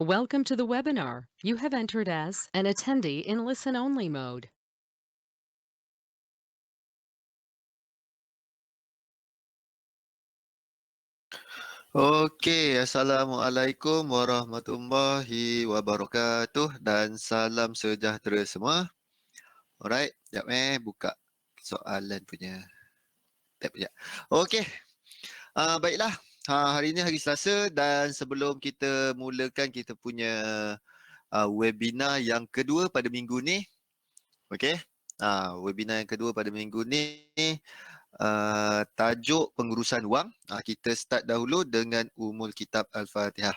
Welcome to the webinar. You have entered as an attendee in listen-only mode. Okey, Assalamualaikum warahmatullahi wabarakatuh dan salam sejahtera semua. Alright, sekejap buka soalan punya tab sekejap. Okey, baiklah. Hari ini hari Selasa dan sebelum kita mulakan kita punya webinar yang kedua pada minggu ni. Okey, webinar yang kedua pada minggu ni tajuk pengurusan wang. Kita start dahulu dengan Ummul Kitab Al-Fatihah.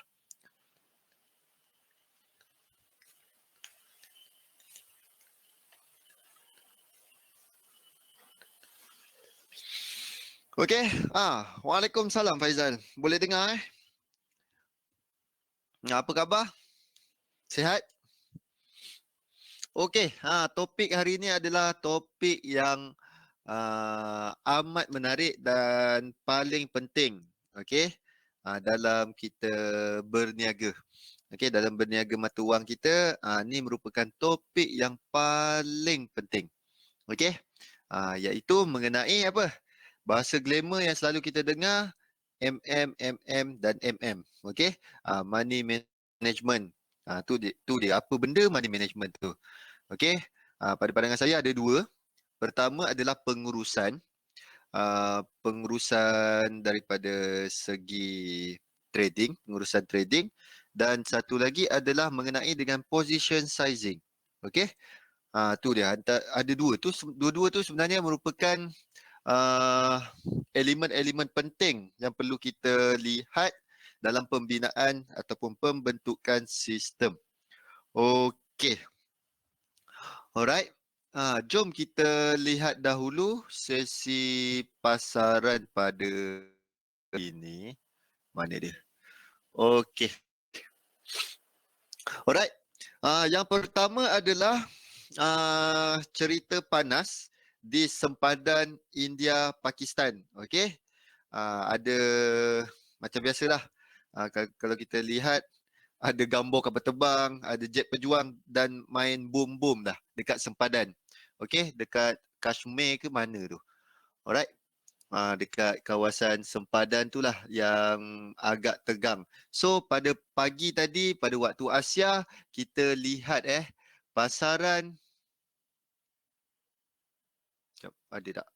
Okey, Waalaikumsalam Faizal. Boleh dengar Apa khabar? Sihat? Okey, topik hari ini adalah topik yang amat menarik dan paling penting. Okey, dalam kita berniaga. Okey, dalam berniaga mata wang kita, ni merupakan topik yang paling penting. Okey, iaitu mengenai apa? Bahasa glamour yang selalu kita dengar, dan Okey, money management. Tu dia. Apa benda money management tu? Okey, pada pandangan saya ada dua. Pertama adalah pengurusan. Pengurusan daripada segi trading, pengurusan trading. Dan satu lagi adalah mengenai dengan position sizing. Okey, tu dia. Ada dua tu. Dua-dua tu sebenarnya merupakan elemen-elemen penting yang perlu kita lihat dalam pembinaan ataupun pembentukan sistem. Okey. Alright. Jom kita lihat dahulu sesi pasaran pada ini. Mana dia? Okey. Alright. Yang pertama adalah cerita panas di sempadan India-Pakistan. Okey. Ada macam biasalah. Kalau kita lihat ada gambar kapal terbang, ada jet pejuang dan main bom-bom dah dekat sempadan. Okey, dekat Kashmir ke mana tu. Alright. Dekat kawasan sempadan tu lah yang agak tegang. So pada pagi tadi pada waktu Asia kita lihat pasaran. Sekejap, ada tak?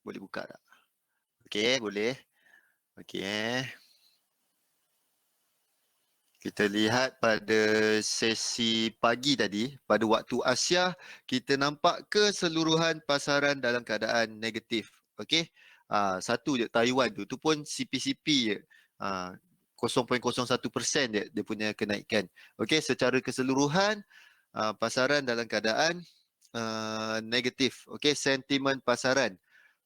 Boleh buka tak? Okey, boleh. Okey. Kita lihat pada sesi pagi tadi, pada waktu Asia, kita nampak keseluruhan pasaran dalam keadaan negatif. Okey, satu je Taiwan tu pun CPCP je. 0.01% dia punya kenaikan. Okey, secara keseluruhan pasaran dalam keadaan negatif. Okey, sentimen pasaran.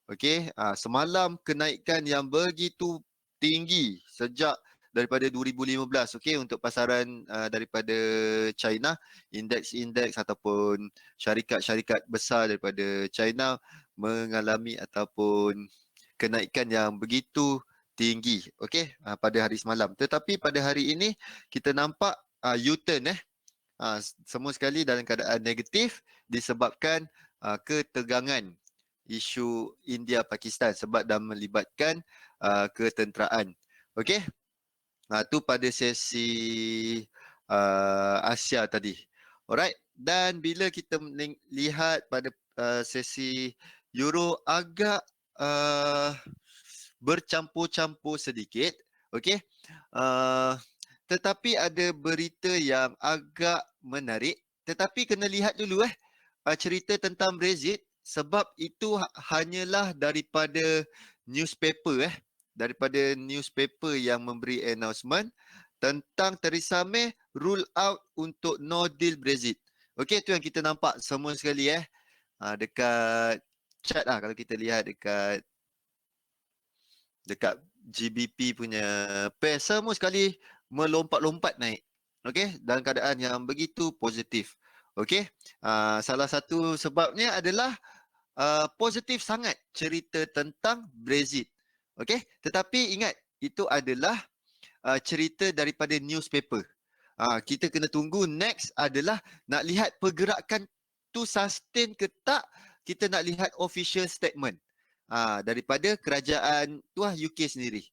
Okey, semalam kenaikan yang begitu tinggi sejak daripada 2015, okey, untuk pasaran daripada China, indeks-indeks ataupun syarikat-syarikat besar daripada China mengalami ataupun kenaikan yang begitu tinggi, okey, pada hari semalam. Tetapi pada hari ini kita nampak U-turn semua sekali dalam keadaan negatif disebabkan ketegangan isu India-Pakistan sebab dah melibatkan ketenteraan. Okey. Tu pada sesi Asia tadi. Alright. Dan bila kita lihat pada sesi Euro agak bercampur-campur sedikit. Okey. Tetapi ada berita yang agak menarik. Tetapi kena lihat dulu cerita tentang Brexit sebab itu hanyalah daripada newspaper daripada newspaper yang memberi announcement tentang Theresa May rule out untuk no deal Brexit. Okey, tu yang kita nampak semua sekali dekat chat kalau kita lihat dekat GBP punya pair semua sekali melompat-lompat naik. Okey, dalam keadaan yang begitu positif. Okey, salah satu sebabnya adalah positif sangat cerita tentang Brexit. Okey, tetapi ingat itu adalah cerita daripada newspaper. Kita kena tunggu. Next adalah nak lihat pergerakan tu sustain ke tak, kita nak lihat official statement daripada kerajaan tu UK sendiri.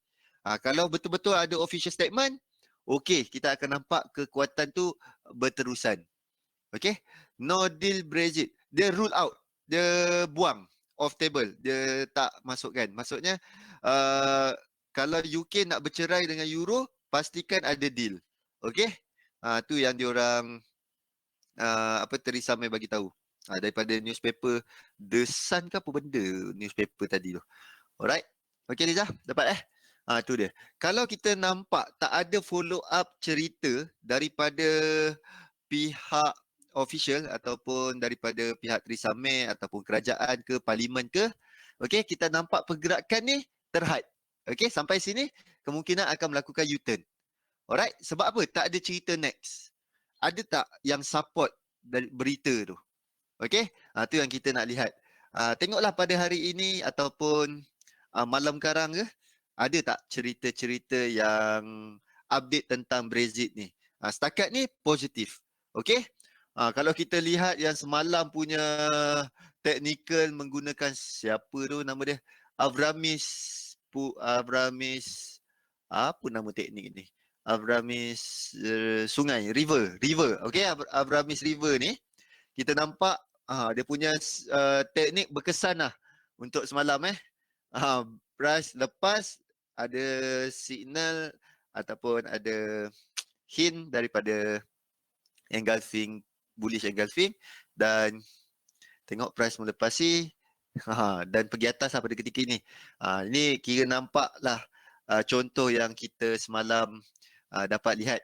Kalau betul-betul ada official statement, okey, kita akan nampak kekuatan tu berterusan. Okey, no deal Brexit. Dia rule out, dia buang off table, dia tak masukkan. Maksudnya kalau UK nak bercerai dengan Euro, pastikan ada deal. Okey, tu yang diorang Theresa May bagi tahu. Daripada newspaper The Sun ke apa benda newspaper tadi tu. Alright. Okey Liza, dapat tu dia. Kalau kita nampak tak ada follow up cerita daripada pihak official ataupun daripada pihak Theresa May ataupun kerajaan ke parlimen ke, okey, kita nampak pergerakan ni terhad. Okey, sampai sini kemungkinan akan melakukan U-turn. Alright, sebab apa? Tak ada cerita next. Ada tak yang support dari berita tu? Okey, tu yang kita nak lihat. Tengoklah pada hari ini ataupun malam karang ke, ada tak cerita-cerita yang update tentang Brexit ni? Setakat ni positif. Okey? Kalau kita lihat yang semalam punya technical menggunakan siapa tu nama dia? Avramis apa nama teknik ni? Avramis sungai, river. Okey, Avramis river ni kita nampak dia punya teknik berkesan lah untuk semalam price lepas ada signal ataupun ada hint daripada engulfing, bullish engulfing, dan tengok price melepasi dan pergi atas pada ketika ini. Ini kira nampak lah contoh yang kita semalam dapat lihat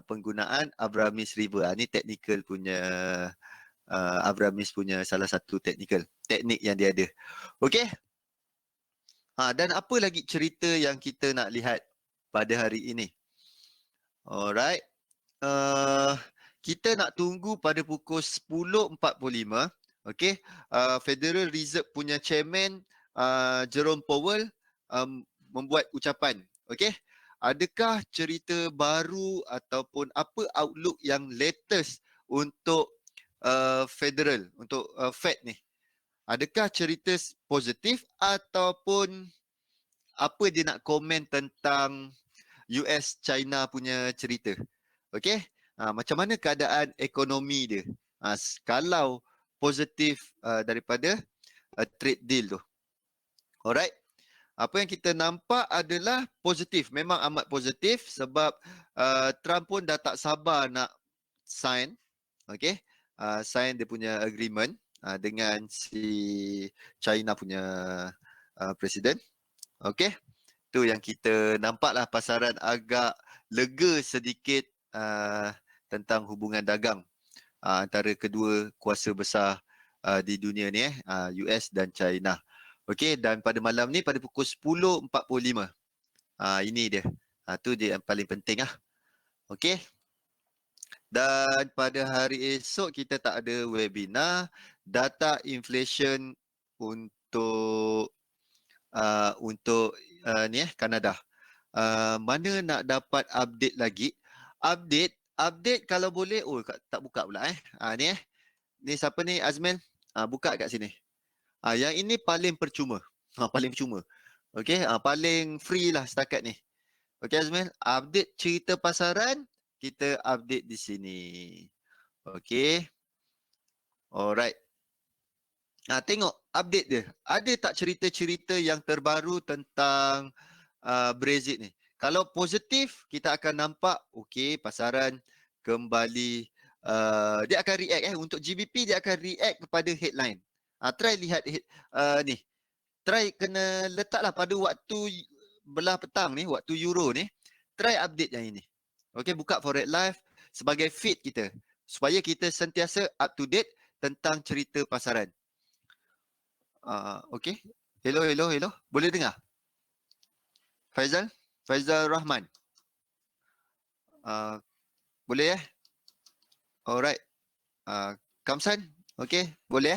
penggunaan Avramis River. Ini technical punya Avramis punya salah satu teknik yang dia ada. Okey. Dan apa lagi cerita yang kita nak lihat pada hari ini? Alright. Kita nak tunggu pada pukul 10.45. Okey. Federal Reserve punya chairman Jerome Powell membuat ucapan. Okey. Adakah cerita baru ataupun apa outlook yang latest untuk federal, untuk Fed ni? Adakah cerita positif ataupun apa dia nak komen tentang US China punya cerita? Okey, macam mana keadaan ekonomi dia? Kalau positif daripada trade deal tu. Alright. Apa yang kita nampak adalah positif, memang amat positif sebab Trump pun dah tak sabar nak sign, okey, sign dia punya agreement dengan si China punya presiden. Okey, tu yang kita nampaklah pasaran agak lega sedikit tentang hubungan dagang antara kedua kuasa besar di dunia ni US dan China. Okey, dan pada malam ni pada pukul 10.45 ini dia. Tu dia yang paling penting Okey. Dan pada hari esok kita tak ada webinar. Data inflation untuk Kanada. Mana nak dapat update lagi? Update kalau boleh. Tak buka pula Ni Ni siapa ni Azmil? Buka kat sini. Yang ini paling percuma. Paling percuma. Okey, paling free lah setakat ni. Okey Azmil, update cerita pasaran kita update di sini. Okey. Alright. Tengok update dia. Ada tak cerita-cerita yang terbaru tentang Brexit ni? Kalau positif, kita akan nampak okey, pasaran kembali dia akan react untuk GBP dia akan react kepada headline. Try lihat ni. Try kena letaklah pada waktu belah petang ni, waktu euro ni, try update yang ini. Okey, buka Forex Live sebagai feed kita supaya kita sentiasa up to date tentang cerita pasaran. Okey. Hello. Boleh dengar? Faizal Rahman. Boleh Alright. Kamsan, okey, boleh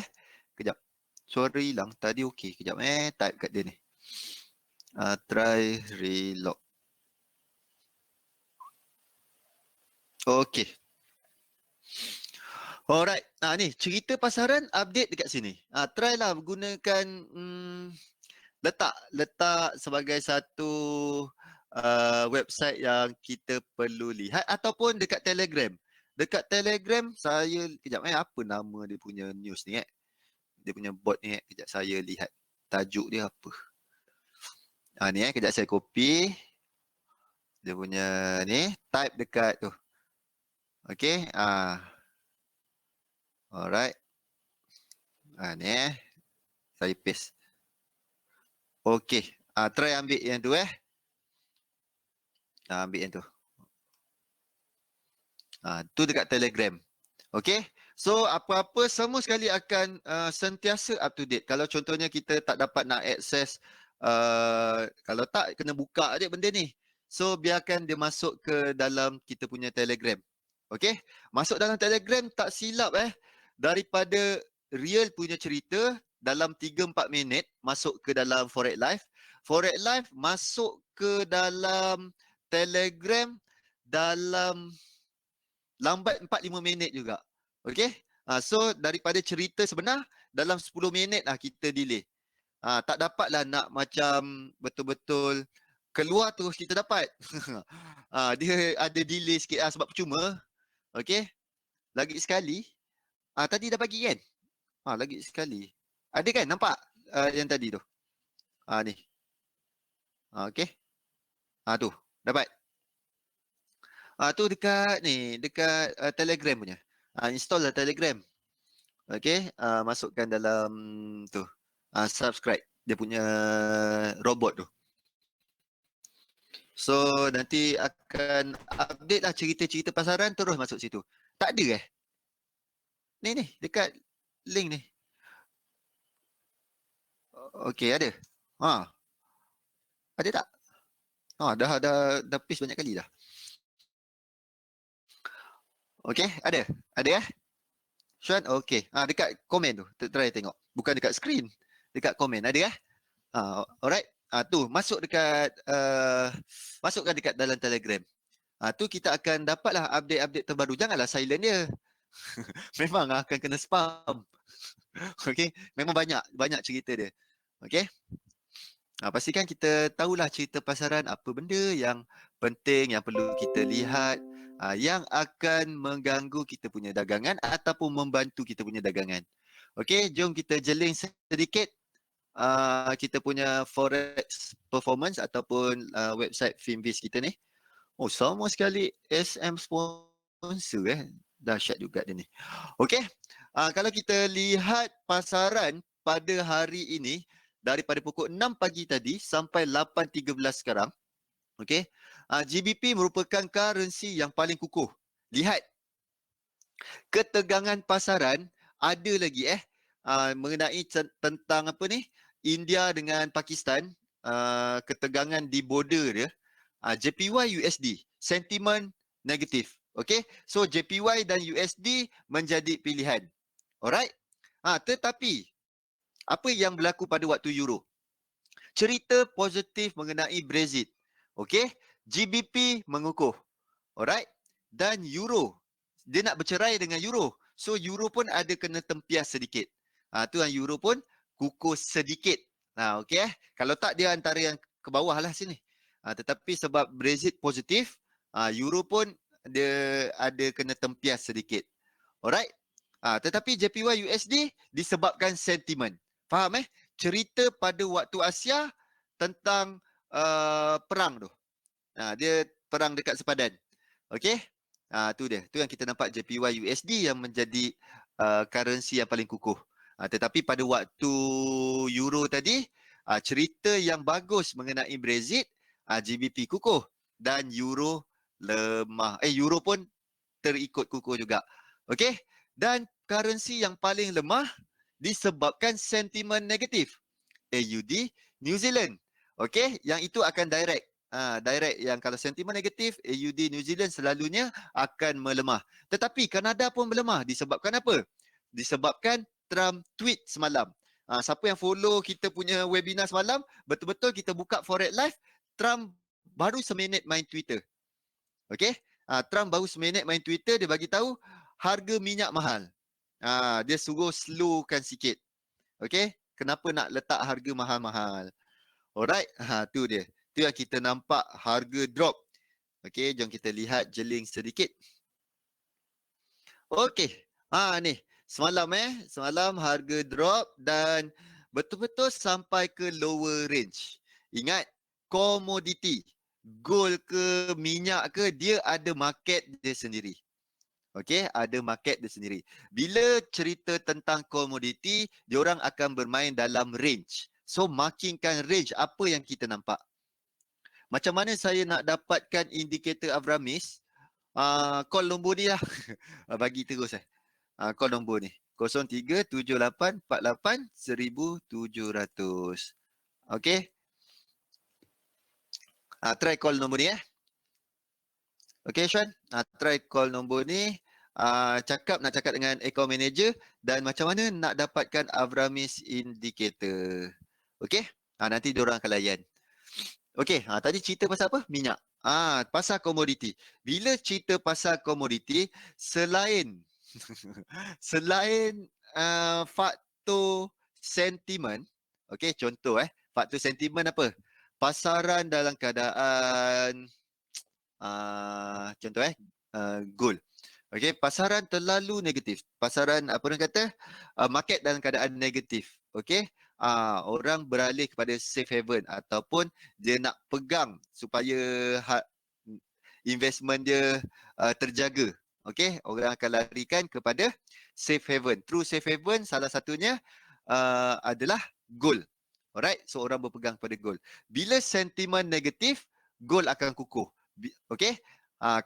Kejap. Suara hilang tadi okey. Kejap type kat dia ni. Try reload. Okey. Alright. Ni cerita pasaran update dekat sini. Try lah gunakan letak sebagai satu website yang kita perlu lihat ataupun dekat Telegram. Dekat Telegram saya kejap apa nama dia punya news ni Dia punya bot ni kejap saya lihat tajuk dia apa. Ni kejap saya copy dia punya ni, type dekat tu. Okey, alright. Ni saya paste. Okey, try ambil yang tu ambil yang tu. Tu dekat Telegram. Okey. So apa-apa semua sekali akan sentiasa up to date. Kalau contohnya kita tak dapat nak akses kalau tak kena buka aja benda ni. So biarkan dia masuk ke dalam kita punya Telegram. Okey. Masuk dalam Telegram tak silap daripada real punya cerita dalam 3-4 minit masuk ke dalam Forex Live. Forex Live masuk ke dalam Telegram dalam lambat 4-5 minit juga. Okey? So daripada cerita sebenar dalam 10 minit kita delay. Tak dapatlah nak macam betul-betul keluar terus kita dapat. Dia ada delay sikit sebab percuma. Okey? Lagi sekali. Tadi dah bagi kan? Lagi sekali. Ada kan nampak yang tadi tu? Ni. Okey? Tu. Dapat. Tu dekat ni, dekat Telegram punya. Install lah Telegram. Okey, masukkan dalam tu. Subscribe dia punya robot tu. So nanti akan update lah cerita-cerita pasaran terus masuk situ. Tak ada Ni dekat link ni. Okey, ada. Ada tak? Dah paste banyak kali dah. Okey, ada. Ada Sean, okey. Dekat komen tu, try tengok. Bukan dekat screen. Dekat komen, ada alright. Tu, masukkan dekat dalam Telegram. Tu kita akan dapatlah update-update terbaru. Janganlah silent dia. Memang akan kena spam. Okey, memang banyak cerita dia. Okey. Pastikan kita tahulah cerita pasaran apa benda yang penting yang perlu kita lihat yang akan mengganggu kita punya dagangan ataupun membantu kita punya dagangan. Okey, jom kita jeling sedikit kita punya forex performance ataupun website Finviz kita ni. Sama sekali SM sponsor dahsyat juga dia ni. Okey, kalau kita lihat pasaran pada hari ini daripada pukul 6 pagi tadi sampai 8.13 sekarang. Okey. GBP merupakan currency yang paling kukuh. Lihat. Ketegangan pasaran ada lagi mengenai tentang apa ni? India dengan Pakistan, ketegangan di border dia. JPY USD, sentiment negatif. Okey. So JPY dan USD menjadi pilihan. Alright. Tetapi apa yang berlaku pada waktu euro? Cerita positif mengenai Brexit. Okey, GBP mengukuh. Alright. Dan euro, dia nak bercerai dengan euro. So euro pun ada kena tempias sedikit. Tu yang euro pun kukuh sedikit. Okey Kalau tak dia antara yang ke bawah lah sini. Tetapi sebab Brexit positif, euro pun dia ada kena tempias sedikit. Alright. Tetapi JPY USD disebabkan sentimen. Faham cerita pada waktu Asia tentang perang tu. Dia perang dekat sepadan. Okey? Tu dia. Tu yang kita nampak JPY USD yang menjadi currency yang paling kukuh. Tetapi pada waktu euro tadi, cerita yang bagus mengenai Brexit, GBP kukuh dan euro lemah. Euro pun terikut kukuh juga. Okey? Dan currency yang paling lemah disebabkan sentimen negatif. AUD New Zealand. Okey, yang itu akan direct. Direct yang kalau sentimen negatif, AUD New Zealand selalunya akan melemah. Tetapi Kanada pun melemah disebabkan apa? Disebabkan Trump tweet semalam. Siapa yang follow kita punya webinar semalam, betul-betul kita buka Forex Live, Trump baru seminit main Twitter. Okey? Trump baru seminit main Twitter, dia bagi tahu harga minyak mahal. Dia suruh slowkan sikit. Okay? Kenapa nak letak harga mahal-mahal? Alright, tu dia. Tu yang kita nampak harga drop. Okay, jom kita lihat jeling sedikit. Okay, ni. Semalam harga drop dan betul-betul sampai ke lower range. Ingat, komoditi, gold ke minyak ke, dia ada market dia sendiri. Okey, ada market dia sendiri. Bila cerita tentang komoditi, diorang akan bermain dalam range. So, markingkan range apa yang kita nampak. Macam mana saya nak dapatkan indikator Avramis? Call nombor ni lah. Bagi terus call nombor ni. 0378481700. Okey. Try call nombor ni Okey, Sean. Try call nombor ni. Nak cakap dengan account manager dan macam mana nak dapatkan Avramis indicator. Okey? Nanti diorang akan layan. Okey, tadi cerita pasal apa? Minyak. Pasal komoditi. Bila cerita pasal komoditi, selain faktor sentimen, okey, contoh faktor sentimen apa? Pasaran dalam keadaan contoh gold. Okey, pasaran terlalu negatif. Pasaran apa orang kata? Market dalam keadaan negatif. Okey? Orang beralih kepada safe haven ataupun dia nak pegang supaya investment dia terjaga. Okey, orang akan larikan kepada safe haven. Through safe haven salah satunya adalah gold. Alright, so orang berpegang pada gold. Bila sentimen negatif, gold akan kukuh. Okey?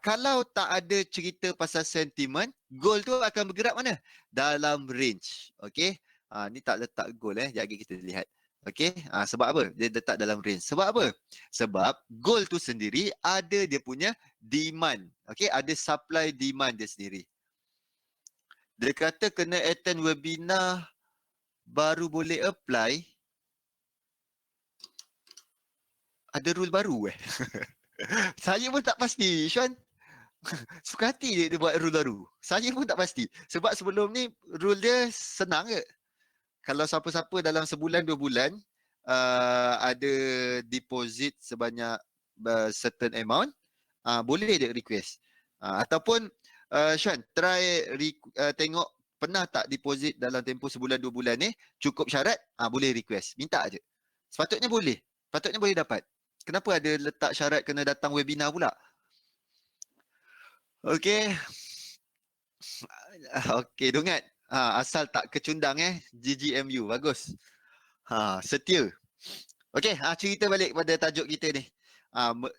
Kalau tak ada cerita pasal sentimen, gold tu akan bergerak mana? Dalam range. Okey? Ni tak letak gold Sekejap lagi kita lihat. Okey? Sebab apa? Dia letak dalam range. Sebab apa? Sebab gold tu sendiri ada dia punya demand. Okey? Ada supply demand dia sendiri. Dia kata kena attend webinar baru boleh apply. Ada rule baru Saya pun tak pasti, Sean. Suka hati dia buat rule baru. Saya pun tak pasti. Sebab sebelum ni rule dia senang je. Kalau siapa-siapa dalam sebulan, 2 bulan ada deposit sebanyak certain amount, boleh dia request. Ataupun Sean, try tengok pernah tak deposit dalam tempoh sebulan, 2 bulan ni, cukup syarat, boleh request. Minta je. Sepatutnya boleh. Sepatutnya boleh dapat. Kenapa ada letak syarat kena datang webinar pula? Okey. Okey, Dongat. Asal tak kecundang GGMU. Bagus. Setia. Okey, cerita balik pada tajuk kita ni.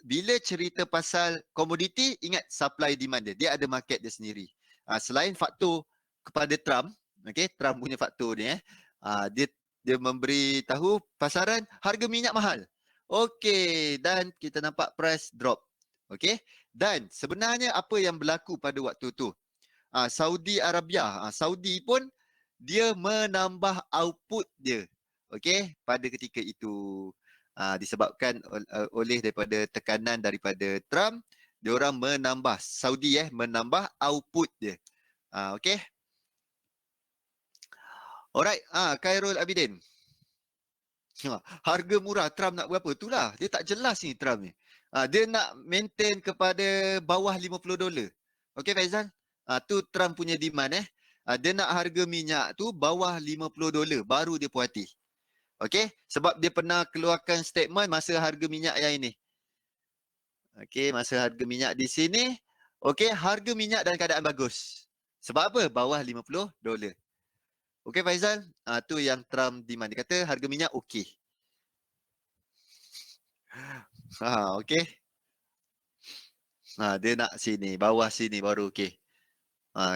Bila cerita pasal komoditi, ingat supply demand dia. Dia ada market dia sendiri. Selain faktor kepada Trump, okey, Trump punya faktor ni dia memberi tahu pasaran harga minyak mahal. Okey, dan kita nampak price drop. Okey, dan sebenarnya apa yang berlaku pada waktu tu? Saudi Arabia, Saudi pun dia menambah output dia. Okey, pada ketika itu disebabkan oleh daripada tekanan daripada Trump, dia orang menambah Saudi menambah output dia. Okey. Alright, Khairul Abidin. Harga murah Trump nak berapa? Itulah, dia tak jelas ni Trump ni. Dia nak maintain kepada bawah $50. Okey Faizal? Tu Trump punya demand dia nak harga minyak tu bawah $50 baru dia puas hati. Okey? Sebab dia pernah keluarkan statement masa harga minyak yang ini. Okey, masa harga minyak di sini, okey, harga minyak dalam keadaan bagus. Sebab apa? Bawah $50. Okey Faizal? Tu yang Trump demand. Dia kata harga minyak okey. Okey. Dia nak sini, bawah sini baru okey.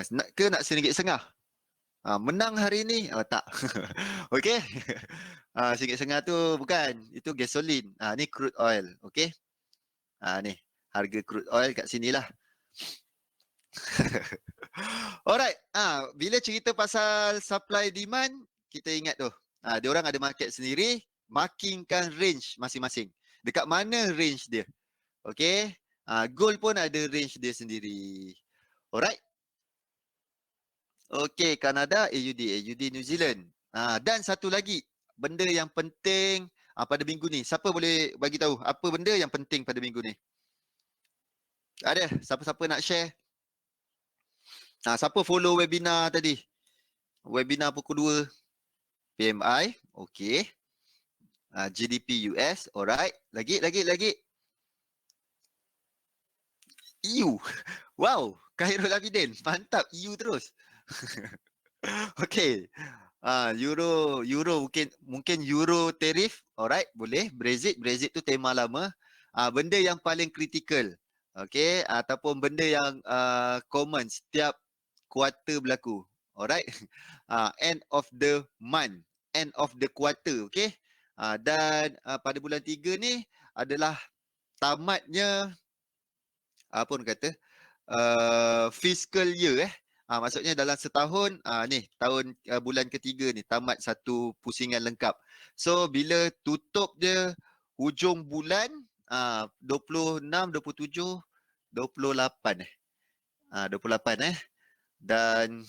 Nak ke nak RM1.5? Menang hari ni? Tak. Okey. RM1.5 tu bukan. Itu gasolin. Ni crude oil. Okey. Ni. Harga crude oil kat sinilah. Alright. Bila cerita pasal supply demand, kita ingat tu. Dia orang ada market sendiri, markingkan range masing-masing. Dekat mana range dia? Okey. Gold pun ada range dia sendiri. Alright. Okey, Kanada, AUD New Zealand. Dan satu lagi, benda yang penting pada minggu ni. Siapa boleh bagi tahu apa benda yang penting pada minggu ni? Ada? Siapa-siapa nak share? Siapa follow webinar tadi? Webinar pukul 2 PMI. Okey. GDP US. Alright. Lagi. EU. Wow. Khairul Abidin. Mantap. EU terus. Okey. Euro mungkin euro tarif. Alright, boleh. Brexit tu tema lama. Benda yang paling kritikal. Okey, ataupun benda yang common setiap kuarter berlaku. Alright. End of the month, end of the quarter, okey. Dan pada bulan 3 ni adalah tamatnya apa orang kata? Fiscal year maksudnya dalam setahun ni tahun bulan ketiga ni tamat satu pusingan lengkap. So bila tutup dia hujung bulan 26, 27, 28 28 dan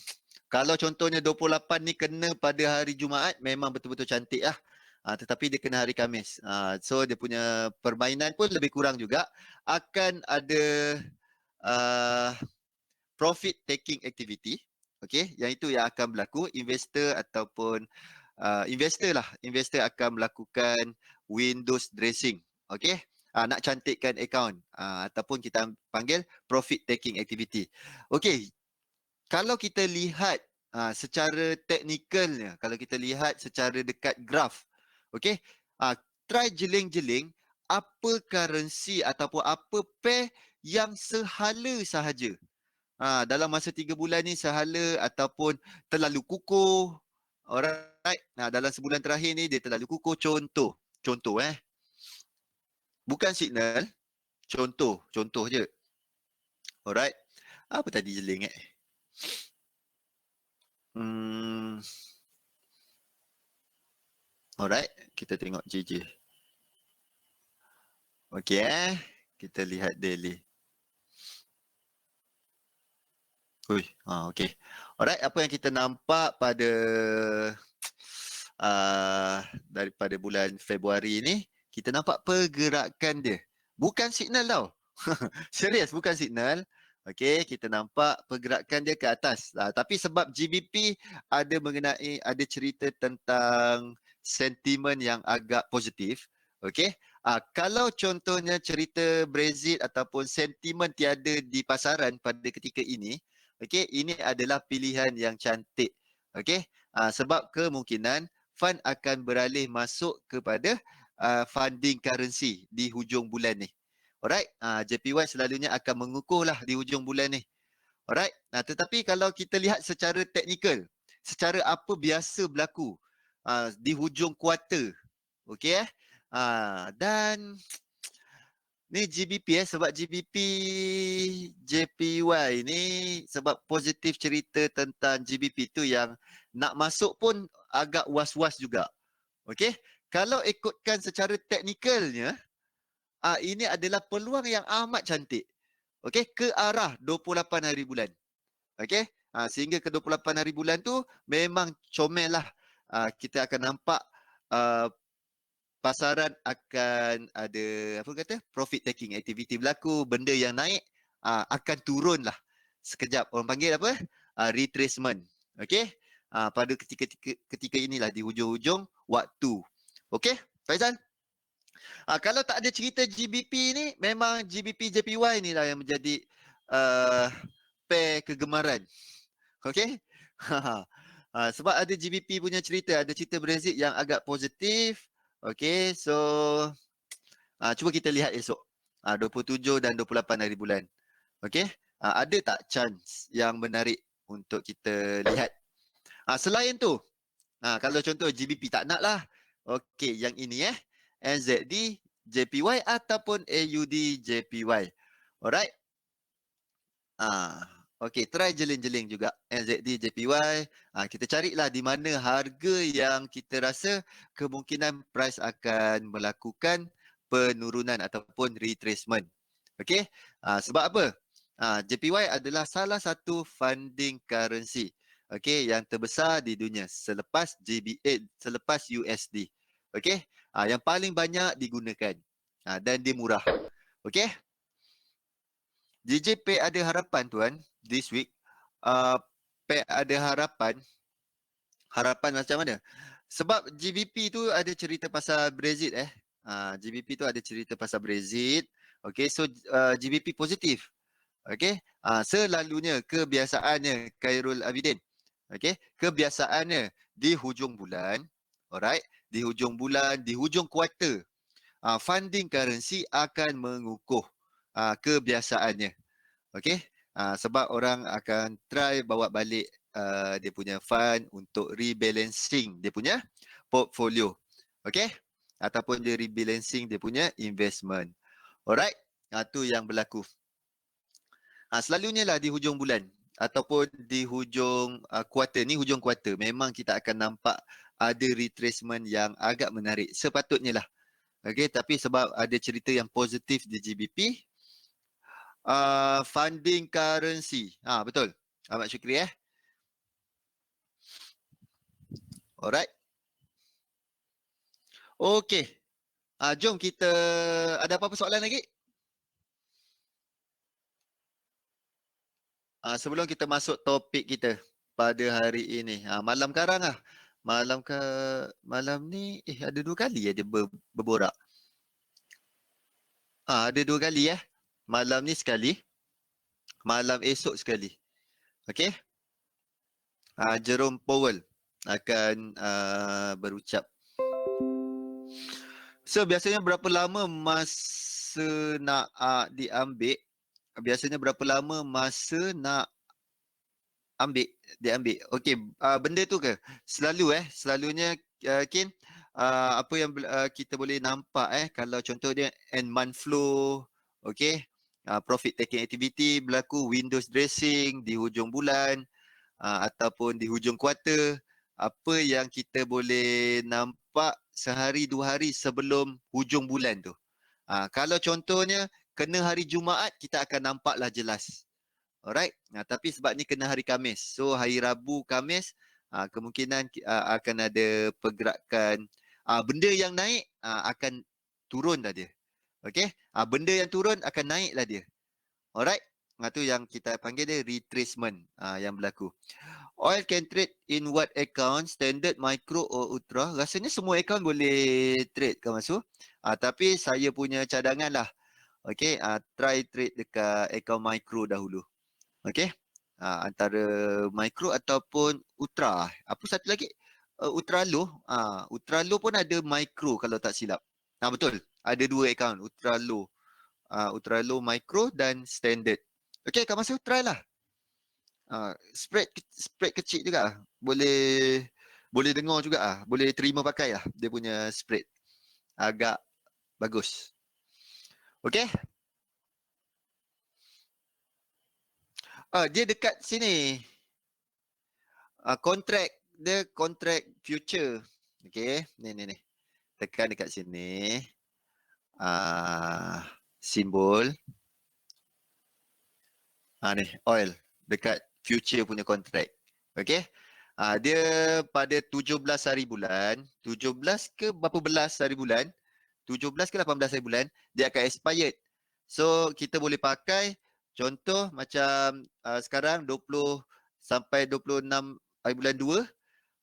kalau contohnya 28 ni kena pada hari Jumaat memang betul-betul cantik lah. Tetapi dia kena hari Khamis. So dia punya permainan pun lebih kurang juga. Akan ada uh, profit taking activity, okey, yang itu yang akan berlaku. Investor ataupun investor akan melakukan windows dressing, okey. Nak cantikkan account ataupun kita panggil profit taking activity. Okey, kalau kita lihat secara teknikalnya, kalau kita lihat secara dekat graf, okey, try jeling-jeling apa currency ataupun apa pair yang sehala sahaja dalam masa 3 bulan ni sehala ataupun terlalu kukuh. Alright. Dalam sebulan terakhir ni dia terlalu kukuh. Contoh bukan signal, contoh je. Alright. Apa tadi jeling Alright, kita tengok JJ. Okey kita lihat daily. Okey. Alright, apa yang kita nampak pada daripada bulan Februari ni, kita nampak pergerakan dia. Bukan signal tau. Serius, bukan signal. Okey, kita nampak pergerakan dia ke atas. Tapi sebab GBP ada cerita tentang sentimen yang agak positif. Okey. Kalau contohnya cerita Brexit ataupun sentimen tiada di pasaran pada ketika ini, okey, ini adalah pilihan yang cantik. Okey. Sebab kemungkinan fund akan beralih masuk kepada funding currency di hujung bulan ni. Alright, JPY selalunya akan mengukuhlah di hujung bulan ni. Alright, tetapi kalau kita lihat secara teknikal, secara apa biasa berlaku di hujung kuarter, okey dan ni GBP sebab GBP JPY ni sebab positif cerita tentang GBP tu yang nak masuk pun agak was-was juga. Okey, kalau ikutkan secara teknikalnya ini adalah peluang yang amat cantik. Okey, ke arah 28 hari bulan. Okey, sehingga ke 28 hari bulan tu memang comel lah. Kita akan nampak pasaran akan ada apa kata profit taking activity berlaku, benda yang naik akan turun lah sekejap. Orang panggil apa? Retracement. Okey, pada ketika inilah di hujung-hujung waktu. Okey, Faizal? Kalau tak ada cerita GBP ni, memang GBP JPY ni lah yang menjadi pair kegemaran. Okey? Sebab ada GBP punya cerita, ada cerita Brexit yang agak positif. Okey, so cuba kita lihat esok. 27 dan 28 hari bulan. Okey? Ada tak chance yang menarik untuk kita lihat? Selain tu, kalau contoh GBP tak nak lah. Okey, yang ini NZD JPY ataupun AUD JPY. Alright? Okey, try jeling-jeling juga NZD JPY. Kita carilah di mana harga yang kita rasa kemungkinan price akan melakukan penurunan ataupun retracement. Okey? Sebab apa? JPY adalah salah satu funding currency, okey, yang terbesar di dunia selepas selepas USD. Okey? Yang paling banyak digunakan. Dan dia murah. Okey? JJ ada harapan tuan this week. Pack ada harapan macam mana? Sebab GBP tu ada cerita pasal Brexit GBP tu ada cerita pasal Brexit. Okay, so GBP positif. Okay, selalunya kebiasaannya Khairul Abidin. Okay, kebiasaannya di hujung bulan, alright, di hujung bulan, di hujung kuarter, funding currency akan mengukuh kebiasaannya. Okay, sebab orang akan try bawa balik dia punya fund untuk rebalancing dia punya portfolio. Okay, ataupun dia rebalancing dia punya investment. Alright, tu yang berlaku. Selalunya lah di hujung bulan ataupun di hujung kuarter ni, hujung kuarter memang kita akan nampak ada retracement yang agak menarik. Sepatutnya lah. Okay, tapi sebab ada cerita yang positif di GBP, funding currency. Betul. Ahmad Syukri Alright. Okay. Jom kita, ada apa-apa soalan lagi? Sebelum kita masuk topik kita pada hari ini. Malam karang lah. Malam ni, ada 2 kali dia berborak. Ada 2 kali Malam ni sekali. Malam esok sekali. Okay. Jerome Powell akan berucap. So biasanya berapa lama masa nak diambil? Biasanya berapa lama masa nak diambil? Okey, benda tu ke? Selalunya Kin, apa yang kita boleh nampak kalau contoh dia end month flow, okey, profit taking activity berlaku, windows dressing di hujung bulan, ataupun di hujung kuarter, apa yang kita boleh nampak sehari 2 hari sebelum hujung bulan tu. Kalau contohnya kena hari Jumaat, kita akan nampaklah jelas. Alright. Tapi sebab ni kena hari Khamis. So hari Rabu, Khamis, kemungkinan akan ada pergerakan. Benda yang naik akan turun dah dia. Okay. Benda yang turun akan naik lah dia. Alright. Tu yang kita panggil dia retracement yang berlaku. Oil can trade in what account? Standard, micro or ultra? Rasanya semua account boleh trade kan masuk. Tapi saya punya cadangan lah. Okay, try trade dekat account micro dahulu. Okay, antara micro ataupun ultra. Apa satu lagi? Ultra low. Ultra low pun ada micro kalau tak silap. Betul. Ada 2 account. Ultra low micro dan standard. Okay, Kak Masuk try lah. Spread kecil juga boleh dengar juga boleh terima pakai lah dia punya spread agak bagus. Okey. Dia dekat sini. Kontrak future. Okey, ni. Tekan dekat sini. Simbol. Ni oil dekat future punya kontrak. Okey. Dia pada 17 hari bulan, 17 ke berapa belas hari bulan, 17 ke 18 hari bulan, dia akan expired. So, kita boleh pakai, contoh macam sekarang 20 sampai 26 hari bulan 2,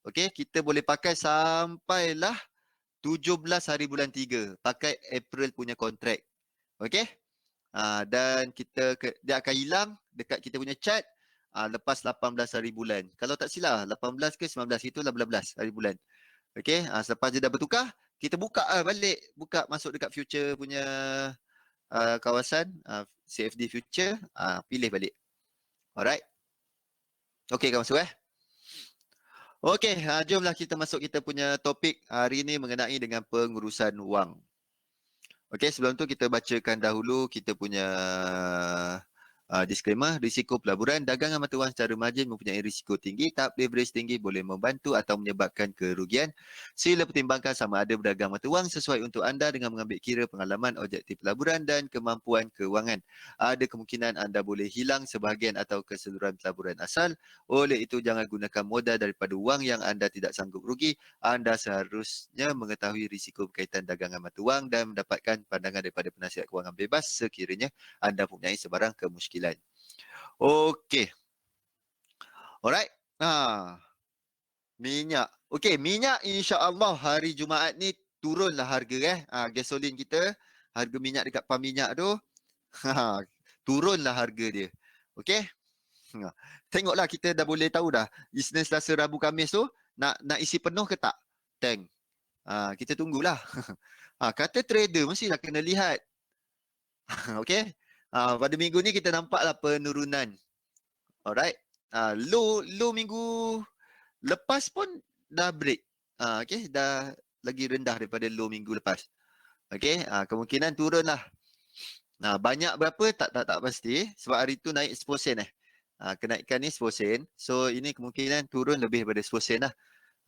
okay, kita boleh pakai sampailah 17 hari bulan 3, pakai April punya kontrak. Okay? Dan dia akan hilang dekat kita punya chart lepas 18 hari bulan. Kalau tak silap 18 ke 19 itulah 18 hari bulan. Okey, selepas dia dah bertukar, kita buka balik, masuk dekat future punya kawasan CFD future, pilih balik. Alright. Okey, kau masuk Okey, jomlah kita masuk kita punya topik hari ini mengenai dengan pengurusan wang. Okey, sebelum tu kita bacakan dahulu kita punya Disclaimer, risiko pelaburan dagangan mata wang secara margin mempunyai risiko tinggi, tahap leverage tinggi boleh membantu atau menyebabkan kerugian. Sila pertimbangkan sama ada berdagang mata wang sesuai untuk anda dengan mengambil kira pengalaman, objektif pelaburan dan kemampuan kewangan. Ada kemungkinan anda boleh hilang sebahagian atau keseluruhan pelaburan asal. Oleh itu, jangan gunakan modal daripada wang yang anda tidak sanggup rugi. Anda seharusnya mengetahui risiko berkaitan dagangan mata wang dan mendapatkan pandangan daripada penasihat kewangan bebas sekiranya anda mempunyai sebarang kemusykilan. Okey. Alright. Minyak. Okey, minyak insya-Allah hari Jumaat ni turunlah harga gasolin kita, harga minyak dekat pam minyak tu, turunlah harga dia. Okey? Tengoklah kita dah boleh tahu dah. Isnin, Selasa, Rabu, Khamis tu nak isi penuh ke tak? Tank. Kita tunggulah. Kata trader mestilah kena lihat. Okey? Pada minggu ni kita nampaklah penurunan. Alright. Low minggu lepas pun dah break. Okay, dah lagi rendah daripada low minggu lepas. Okay, kemungkinan turun lah. Banyak berapa tak pasti sebab hari tu naik 10% kenaikan ni 10%. So ini kemungkinan turun lebih daripada 10% lah.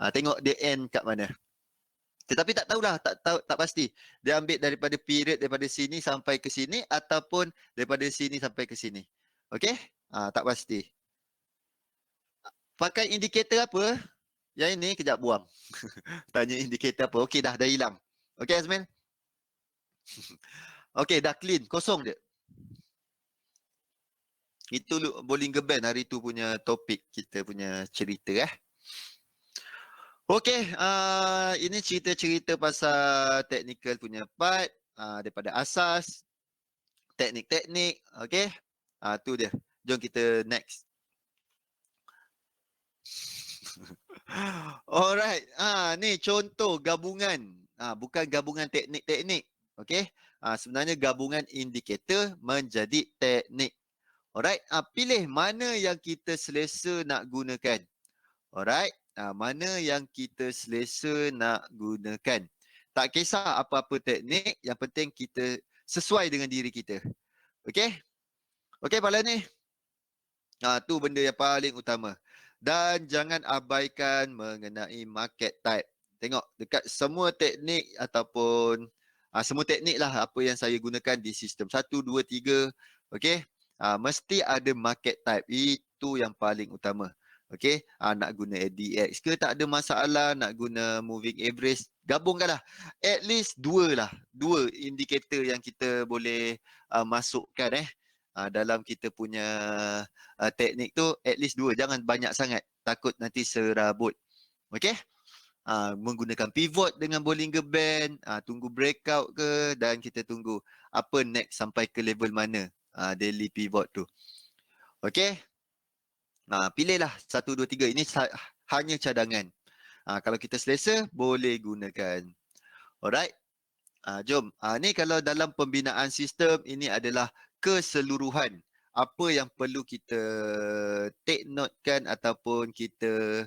Tengok dia end kat mana. Tetapi tak tahulah, tak pasti. Dia ambil daripada period daripada sini sampai ke sini ataupun daripada sini sampai ke sini. Okay? Tak pasti. Pakai indikator apa? Yang ini kejap buang. Tanya indikator apa? Okey dah hilang. Okey Azmin? Okey dah clean, kosong dia. Itu Bollinger Band hari tu punya topik kita punya cerita Okey, ini cerita-cerita pasal technical punya part, daripada asas, teknik-teknik, okey. Tu dia. Jom kita next. Alright, ni contoh gabungan. Bukan gabungan teknik-teknik. Okey. Sebenarnya gabungan indikator menjadi teknik. Alright, pilih mana yang kita selesa nak gunakan. Alright, mana yang kita selesa nak gunakan. Tak kisah apa-apa teknik, yang penting kita sesuai dengan diri kita. Okey? Okey Pala ni? Tu benda yang paling utama. Dan jangan abaikan mengenai market type. Tengok dekat semua teknik ataupun semua teknik lah apa yang saya gunakan di sistem 1, 2, 3. Okey? Mesti ada market type. Itu yang paling utama. Okey, nak guna ADX ke tak ada masalah, nak guna moving average, gabungkanlah. At least dua indikator yang kita boleh masukkan dalam kita punya teknik tu, at least 2, jangan banyak sangat, takut nanti serabut. Okey? Menggunakan pivot dengan Bollinger Band, tunggu breakout ke, dan kita tunggu apa next sampai ke level mana daily pivot tu. Okey? Pilihlah 1, 2, 3. Ini hanya cadangan. Kalau kita selesa, boleh gunakan. Alright. Jom. Ni kalau dalam pembinaan sistem, ini adalah keseluruhan. Apa yang perlu kita take note kan ataupun kita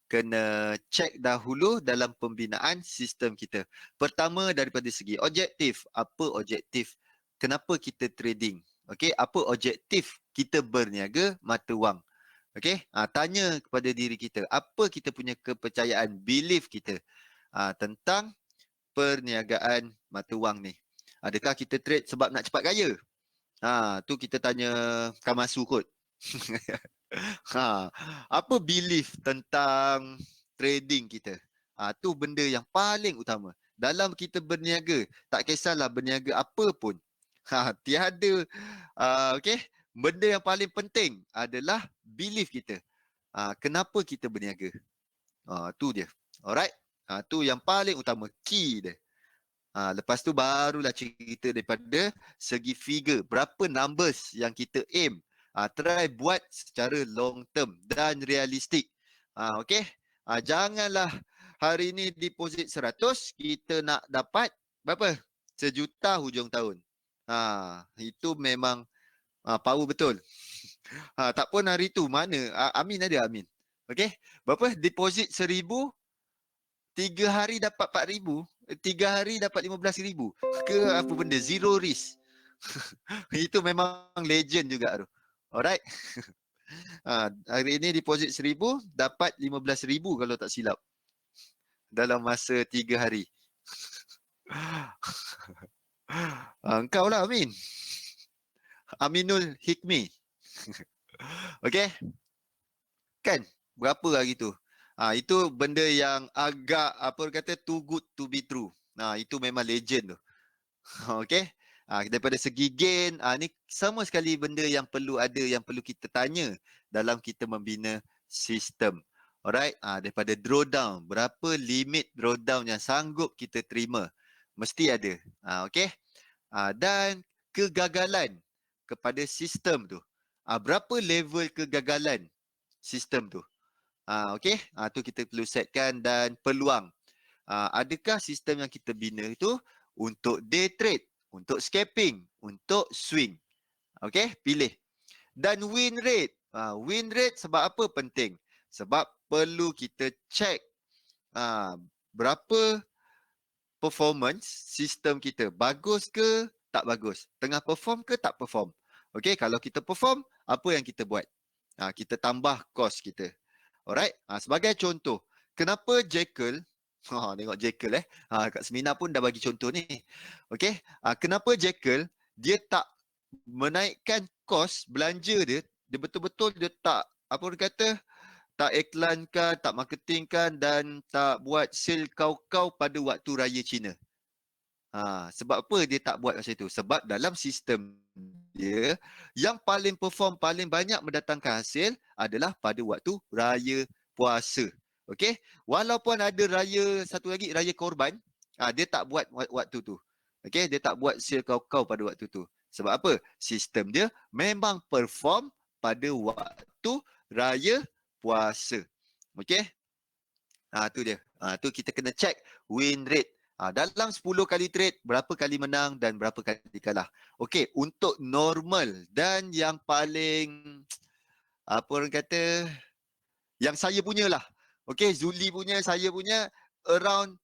kena check dahulu dalam pembinaan sistem kita. Pertama daripada segi objektif. Apa objektif? Kenapa kita trading? Okey, apa objektif kita berniaga mata wang? Okey, tanya kepada diri kita, apa kita punya kepercayaan, belief kita tentang perniagaan mata wang ni. Adakah kita trade sebab nak cepat kaya? Tu kita tanya Kamasu kot. Apa belief tentang trading kita? Tu benda yang paling utama. Dalam kita berniaga, tak kisahlah berniaga apa pun. Tiada, okey. Benda yang paling penting adalah belief kita. Kenapa kita berniaga? Tu dia. Alright. Tu yang paling utama. Key dia. Lepas tu barulah cerita daripada segi figure. Berapa numbers yang kita aim. Try buat secara long term dan realistik. Okay. Janganlah hari ni deposit 100, kita nak dapat berapa? 1,000,000 hujung tahun. Itu memang power betul. Tak pun hari tu mana? Amin ada Amin. Okey. Berapa? Deposit 1,000, 3 hari dapat 4,000, 3 hari dapat 15,000. Ke apa benda? Zero risk. Itu memang legend juga tu. Alright. Hari ini deposit 1,000, dapat 15,000 kalau tak silap. Dalam masa 3 hari. Engkau lah Amin. Aminul Hikmi. Okay. Kan? Berapa hari tu? Itu benda yang agak apa orang kata too good to be true. Itu memang legend tu. Okay. Daripada segi gain, ni sama sekali benda yang perlu ada, yang perlu kita tanya dalam kita membina sistem. Alright. Daripada drawdown, berapa limit drawdown yang sanggup kita terima. Mesti ada. Okay. Dan kegagalan kepada sistem tu. Berapa level kegagalan sistem tu. Okay. Tu kita perlu setkan. Dan peluang. Adakah sistem yang kita bina itu untuk day trade, untuk scalping, untuk swing. Okay. Pilih. Dan win rate. Win rate sebab apa penting? Sebab perlu kita check berapa performance sistem kita. Bagus ke tak bagus? Tengah perform ke tak perform? Okay. Kalau kita perform, apa yang kita buat? Kita tambah cost kita. Alright. Sebagai contoh, kenapa Jekyll, tengok Jekyll kat seminar pun dah bagi contoh ni. Okay. Kenapa Jekyll dia tak menaikkan kos belanja dia, dia betul-betul dia tak, apa orang kata, tak iklankan, tak marketingkan dan tak buat sale kau-kau pada waktu raya Cina. Sebab apa dia tak buat macam itu? Sebab dalam sistem dia, yang paling perform, paling banyak mendatangkan hasil adalah pada waktu raya puasa. Okey? Walaupun ada raya, satu lagi raya korban, dia tak buat waktu tu. Okey? Dia tak buat sale kau-kau pada waktu tu. Sebab apa? Sistem dia memang perform pada waktu raya puasa. Okey? Tu dia. Tu kita kena check win rate. Dalam 10 kali trade, berapa kali menang dan berapa kali kalah. Okey, untuk normal dan yang paling, apa orang kata, yang saya punya lah. Okey, Zuli punya, saya punya, around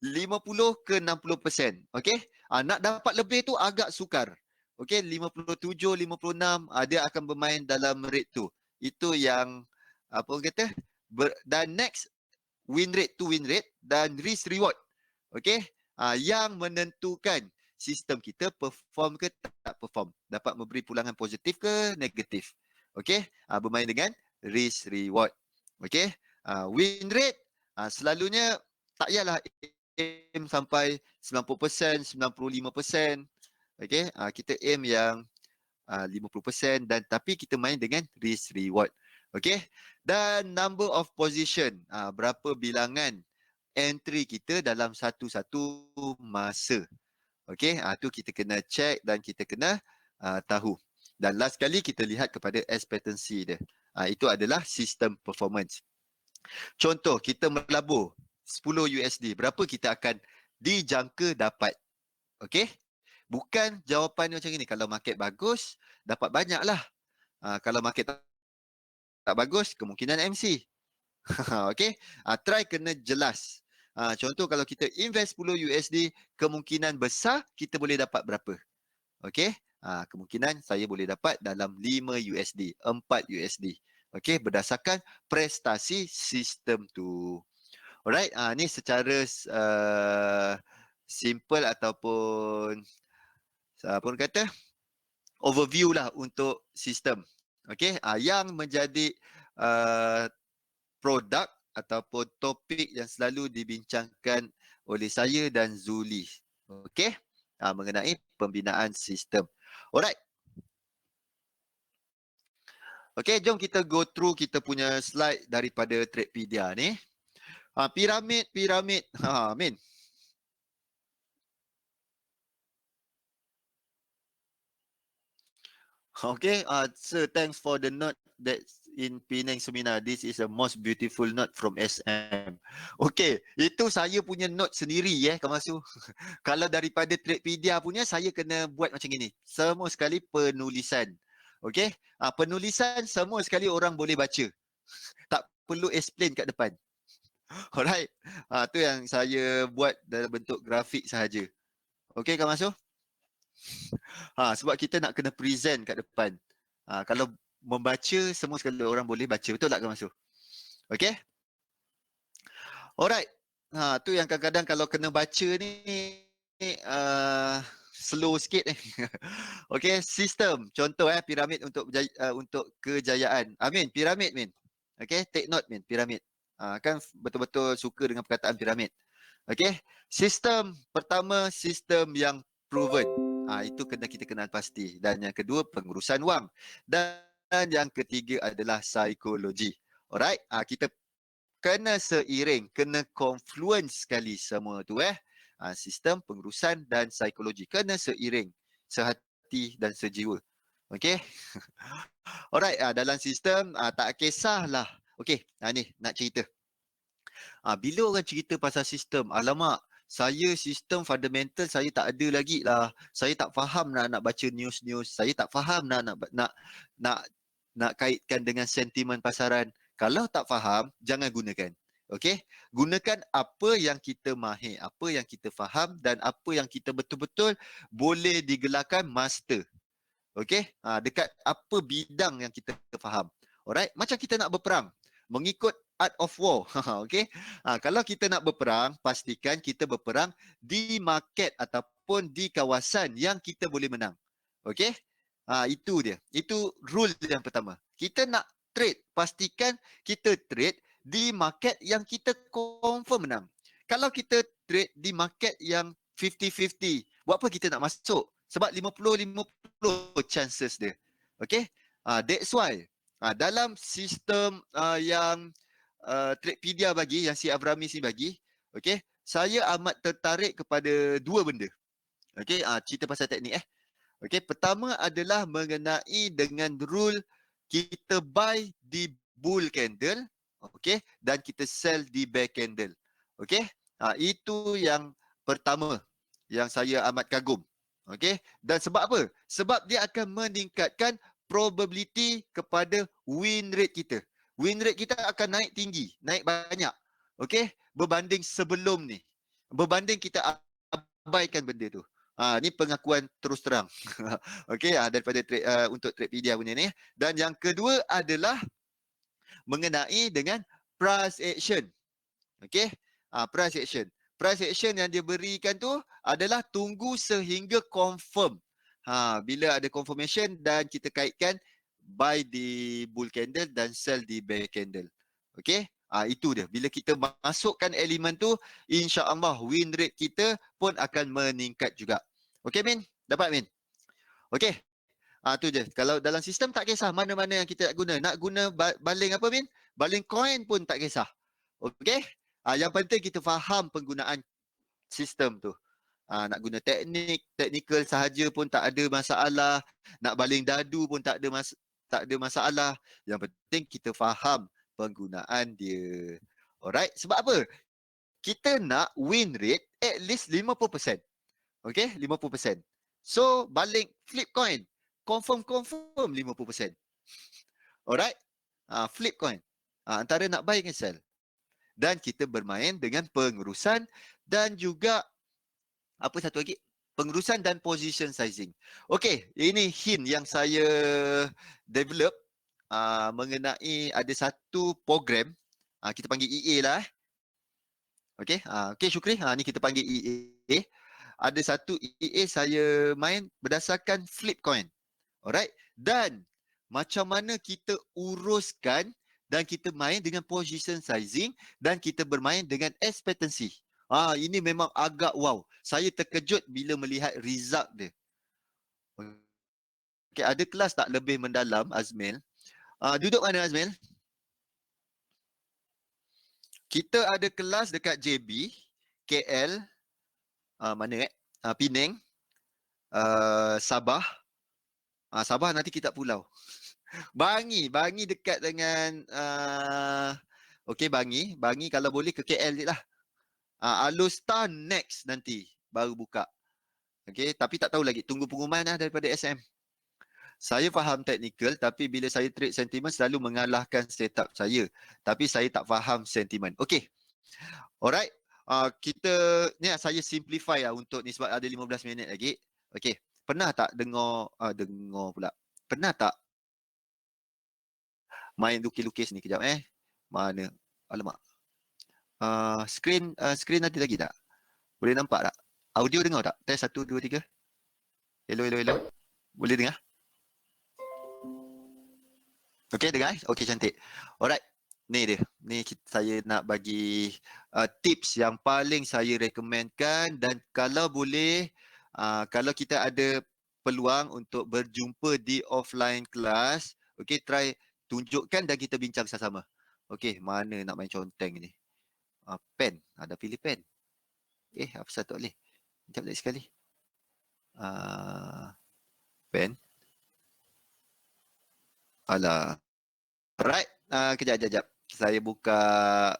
50 ke 60%. Okey, nak dapat lebih tu agak sukar. Okey, 57, 56, dia akan bermain dalam rate tu. Itu yang, apa orang kata, dan next, win rate to win rate dan risk reward. Okey, yang menentukan sistem kita perform ke tak perform, dapat memberi pulangan positif ke negatif. Okey, bermain dengan risk reward. Okey, win rate selalunya tak payahlah aim sampai 90%, 95%. Okey, kita aim yang 50% dan tapi kita main dengan risk reward. Okey, dan number of position, berapa bilangan entry kita dalam satu-satu masa. Okey, tu kita kena check dan kita kena tahu. Dan last kali kita lihat kepada expectancy dia. Itu adalah sistem performance. Contoh, kita melabur 10 USD, berapa kita akan dijangka dapat? Okey? Bukan jawapan macam ini. Kalau market bagus, dapat banyak lah. Kalau market tak bagus, kemungkinan MC. Okey? Try kena jelas. Contoh kalau kita invest 10 USD, kemungkinan besar kita boleh dapat berapa? Okey? Kemungkinan saya boleh dapat dalam 5 USD, 4 USD. Okey, berdasarkan prestasi sistem tu. Alright, ni secara simple ataupun apa orang kata, overview lah untuk sistem. Okey, yang menjadi produk ataupun topik yang selalu dibincangkan oleh saya dan Zuli. Okey, mengenai pembinaan sistem. Alright. Okey, jom kita go through kita punya slide daripada Tradepedia ni. Piramid. Amin. Okay, sir, thanks for the note that's in Penang seminar. This is the most beautiful note from SM. Okay, itu saya punya note sendiri Kamasu. Kalau daripada Tradepedia punya, saya kena buat macam ini. Semua sekali penulisan. Okay, penulisan semua sekali orang boleh baca. Tak perlu explain kat depan. Alright, tu yang saya buat dalam bentuk grafik sahaja. Okay, Kamasu? Sebab kita nak kena present kat depan. Kalau membaca semua sekali orang boleh baca, betul tak Kak Mansur? Okey. Alright. Tu yang kadang-kadang kalau kena baca ni slow sikit ni. Okey, sistem. Contoh piramid untuk kejayaan. Amin, piramid Min. Okey, take note Min, piramid. Kan betul-betul suka dengan perkataan piramid. Okey, sistem pertama sistem yang proven. Itu kita kenal pasti. Dan yang kedua pengurusan wang. Dan yang ketiga adalah psikologi. Alright, kita kena seiring, kena confluence sekali semua tu sistem, pengurusan dan psikologi kena seiring, sehati dan sejiwa. Okey. Alright, dalam sistem tak kisahlah. Okey, ni nak cerita. Bila orang cerita pasal sistem, alamak, saya sistem fundamental saya tak ada lagi lah. Saya tak faham nak baca news-news. Saya tak faham nak kaitkan dengan sentimen pasaran. Kalau tak faham, jangan gunakan. Okey? Gunakan apa yang kita mahir, apa yang kita faham dan apa yang kita betul-betul boleh digelarkan master. Okey? Dekat apa bidang yang kita faham. Alright? Macam kita nak berperang. Mengikut art of war. Okey? Kalau kita nak berperang, pastikan kita berperang di market ataupun di kawasan yang kita boleh menang. Okey? Itu dia. Itu rule yang pertama. Kita nak trade, pastikan kita trade di market yang kita confirm menang. Kalau kita trade di market yang 50-50, buat apa kita nak masuk? Sebab 50-50 chances dia. Okay? That's why dalam sistem yang Tradepedia bagi, yang si Avramis ni bagi, okay, saya amat tertarik kepada dua benda. Okay, cerita pasal teknik Okay, pertama adalah mengenai dengan rule kita buy di bull candle, okay, dan kita sell di bear candle. Okay, itu yang pertama yang saya amat kagum. Okay, dan sebab apa? Sebab dia akan meningkatkan probability kepada win rate kita. Win rate kita akan naik tinggi, naik banyak. Okay, berbanding sebelum ni. Berbanding kita abaikan benda tu. Ni pengakuan terus terang. Okey, daripada untuk Tradepedia punya ni. Dan yang kedua adalah mengenai dengan price action. Okey, price action. Price action yang dia berikan tu adalah tunggu sehingga confirm. Bila ada confirmation dan kita kaitkan buy di bull candle dan sell di bear candle. Okey, itu dia. Bila kita masukkan elemen tu, insya-Allah win rate kita pun akan meningkat juga. Okey Min? Dapat Min? Okey. Tu je. Kalau dalam sistem tak kisah mana-mana yang kita nak guna. Nak guna baling apa Min? Baling coin pun tak kisah. Okey? Yang penting kita faham penggunaan sistem tu. Nak guna technical sahaja pun tak ada masalah. Nak baling dadu pun tak ada masalah. Yang penting kita faham penggunaan dia. Alright? Sebab apa? Kita nak win rate at least 50%. Okay? 50%. So, baling flip coin. Confirm 50%. Alright? Flip coin. Antara nak buy dengan sell. Dan kita bermain dengan pengurusan dan juga apa satu lagi? Pengurusan dan position sizing. Okey, ini hint yang saya develop mengenai ada satu program kita panggil EA lah. Okey, okey Syukri, ni kita panggil EA. Ada satu EA saya main berdasarkan flip coin. Alright? Dan macam mana kita uruskan dan kita main dengan position sizing dan kita bermain dengan expectancy. Ini memang agak wow. Saya terkejut bila melihat result dia. Okay, ada kelas tak lebih mendalam, Azmil? Duduk mana, Azmil? Kita ada kelas dekat JB, KL, mana Penang, Sabah. Sabah nanti kita pulau. Bangi dekat dengan okey Bangi kalau boleh ke KL je lah. Alustar next nanti baru buka. Okey, tapi tak tahu lagi, tunggu pengumuman daripada SM. Saya faham technical tapi bila saya trade sentiment selalu mengalahkan setup saya. Tapi saya tak faham sentiment. Okey. Alright. Kita ni saya simplify untuk ni sebab ada 15 minit lagi. Okey. Pernah tak dengar pula? Pernah tak main lukis-lukis ni kejap Mana? Alamak. Screen nanti lagi tak? Boleh nampak tak? Audio dengar tak? Test 1 2 3. Hello hello hello. Boleh dengar? Okay dengar? Okay cantik. Alright. Ni dia. Ni saya nak bagi tips yang paling saya recommendkan, dan kalau boleh kalau kita ada peluang untuk berjumpa di offline class, okay, try tunjukkan dan kita bincang sama-sama. Okay, mana nak main conteng ni? Pen. Ada pilih pen. Apa satu tak boleh? Sekejap lagi sekali. Pen. Alah. Alright. Kejap. Saya buka.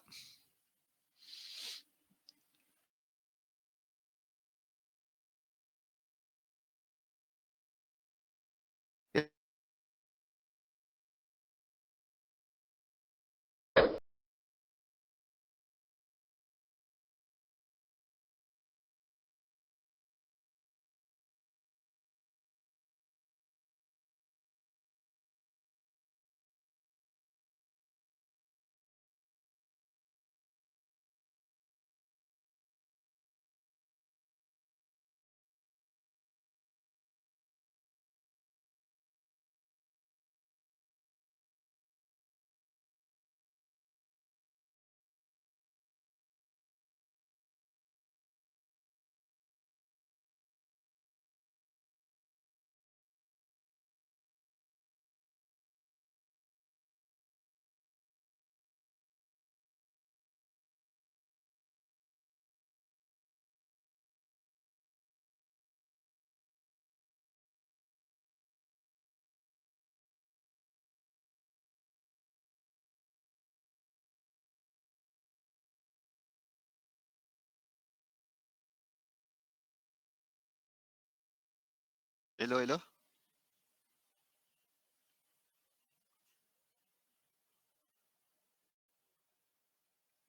Hello.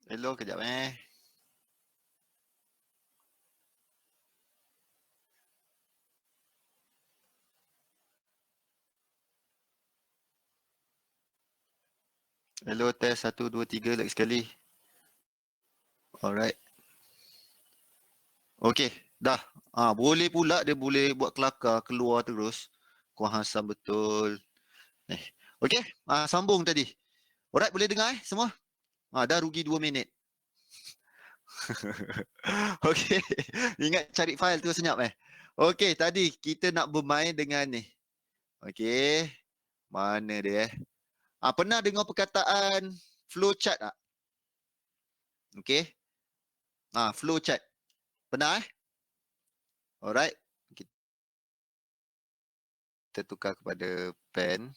Hello, kejap Hello, test 1 2 3 lagi sekali. Alright. Okay, dah. Boleh pula dia boleh buat kelakar keluar terus. Kau hasam betul. Okay, sambung tadi. Alright, boleh dengar semua? Dah rugi 2 minit. Okay, ingat cari file tu senyap Okay, tadi kita nak bermain dengan ni. Okay, mana dia pernah dengar perkataan flowchart tak? Okay. Flowchart. Pernah Alright. Kita tukar kepada pen.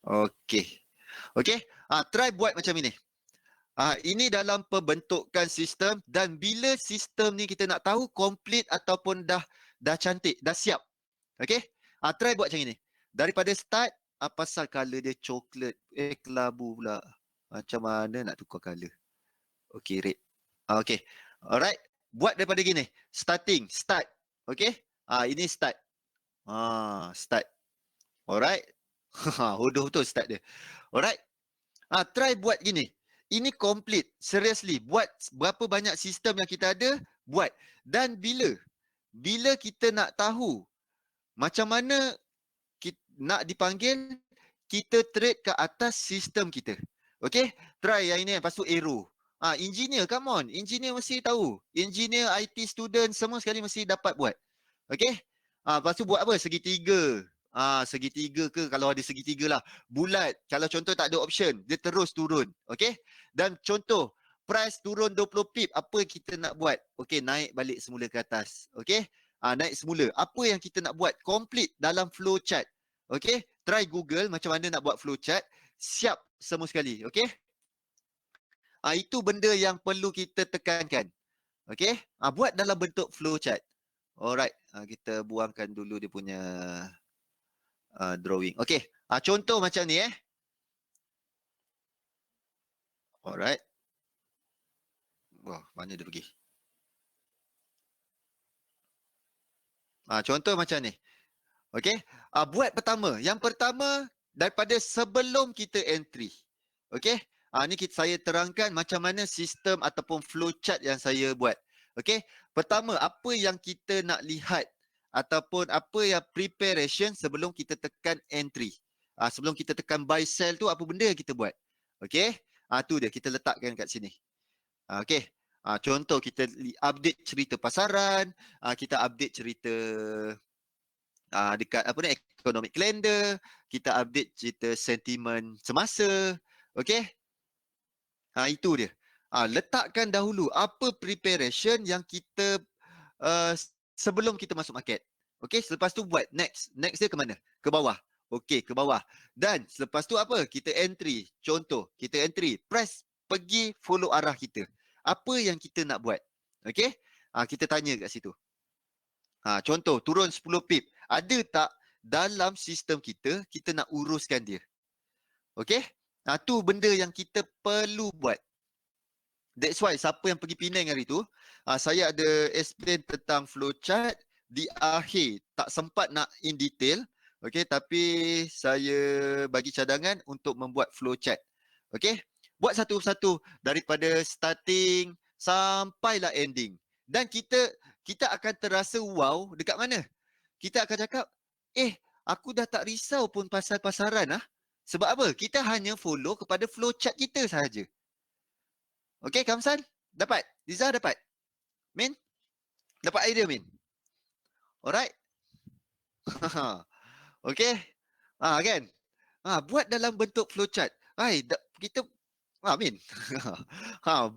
Okay. Okay. Try buat macam ini. Ini dalam pembentukan sistem, dan bila sistem ni kita nak tahu complete ataupun dah cantik, dah siap. Okay. Try buat macam ini. Daripada start, pasal color dia coklat. Kelabu pula. Macam mana nak tukar color? Okay, red. Okay. Alright. Buat daripada gini. Start. Okay. Ini start. Start. Alright. Hodoh betul start dia. Alright. Try buat gini. Ini complete. Seriously. Buat berapa banyak sistem yang kita ada, buat. Dan bila kita nak tahu macam mana kita nak dipanggil, kita trade ke atas sistem kita. Okay. Try yang ini. Lepas tu arrow. Engineer, come on. Engineer mesti tahu. Engineer, IT student, semua sekali mesti dapat buat. Okay. Lepas tu buat apa? Segitiga. Segitiga ke, kalau ada segitiga lah. Bulat. Kalau contoh tak ada option, dia terus turun. Okay. Dan contoh, price turun 20 pip. Apa kita nak buat? Okay, naik balik semula ke atas. Okay. Naik semula. Apa yang kita nak buat? Complete dalam flow chart. Okay. Try Google macam mana nak buat flow chart. Siap semua sekali. Okay. Itu benda yang perlu kita tekankan. Okay. Buat dalam bentuk flow chart. Alright. Kita buangkan dulu dia punya drawing. Okay. Contoh macam ni Alright. Wah, mana dia pergi? Contoh macam ni. Okay. Buat pertama. Yang pertama, daripada sebelum kita entry. Okey? Ni saya terangkan macam mana sistem ataupun flowchart yang saya buat. Okey? Pertama, apa yang kita nak lihat ataupun apa yang preparation sebelum kita tekan entry. Sebelum kita tekan buy sell tu apa benda yang kita buat. Okey? Tu dia kita letakkan kat sini. Okey. Contoh kita update cerita pasaran, kita update cerita dekat apa ni economic calendar, kita update cerita sentimen semasa. Okey? Itu dia. Letakkan dahulu apa preparation yang kita sebelum kita masuk market. Okey, selepas tu buat next. Next dia ke mana? Ke bawah. Okey, ke bawah. Dan selepas tu apa? Kita entry. Contoh, kita entry. Press pergi follow arah kita. Apa yang kita nak buat? Okey? Kita tanya kat situ. Contoh, turun 10 pip. Ada tak dalam sistem kita, kita nak uruskan dia? Okey? Tu benda yang kita perlu buat. That's why siapa yang pergi Penang hari tu, saya ada explain tentang flowchart di akhir. Tak sempat nak in detail, okay, tapi saya bagi cadangan untuk membuat flowchart. Okay, buat satu-satu daripada starting sampailah ending. Dan kita akan terasa wow dekat mana? Kita akan cakap, aku dah tak risau pun pasal pasaran . Sebab apa? Kita hanya follow kepada flowchart kita sahaja. Okay, Kamsan? Dapat? Liza dapat? Min? Dapat idea, Min? Alright? Okay? Kan? Buat dalam bentuk flowchart. Kita, Min.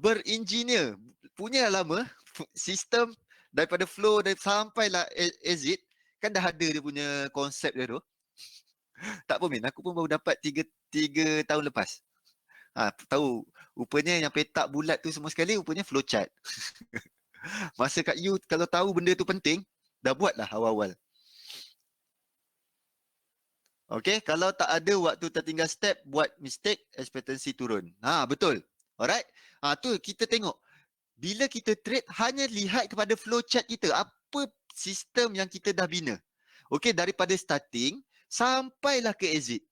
Berengineer. Punya lama, sistem daripada flow sampailah exit, kan dah ada dia punya konsep dia tu. Tak apa, Min. Aku pun baru dapat 3 tahun lepas. Tahu, rupanya yang petak bulat tu semua sekali, rupanya flowchart. Masa kat you, kalau tahu benda tu penting, dah buatlah awal-awal. Okay, kalau tak ada waktu tertinggal step, buat mistake, expectancy turun. Betul. Alright? Tu kita tengok. Bila kita trade, hanya lihat kepada flowchart kita. Apa sistem yang kita dah bina. Okay, daripada starting, sampailah ke exit.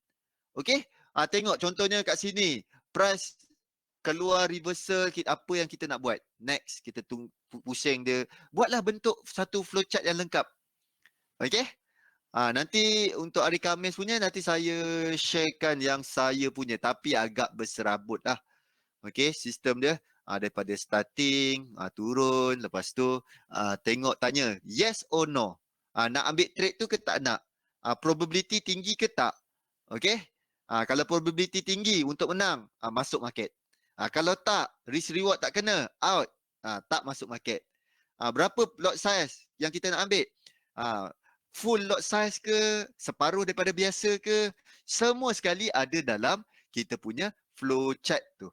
Okay? Tengok contohnya kat sini. Price keluar reversal, apa yang kita nak buat. Next, kita pusing dia. Buatlah bentuk satu flowchart yang lengkap. Okay? Nanti untuk hari Khamis punya, nanti saya sharekan yang saya punya. Tapi agak berserabut lah. Okay, sistem dia. Daripada starting, turun. Lepas tu, tengok tanya. Yes or no? Nak ambil trade tu ke tak nak? Probability tinggi ke tak? Okay? Kalau probability tinggi untuk menang, masuk market. Kalau tak, risk reward tak kena, out. Tak masuk market. Berapa lot size yang kita nak ambil? Full lot size ke, separuh daripada biasa ke, semua sekali ada dalam kita punya flowchart tu.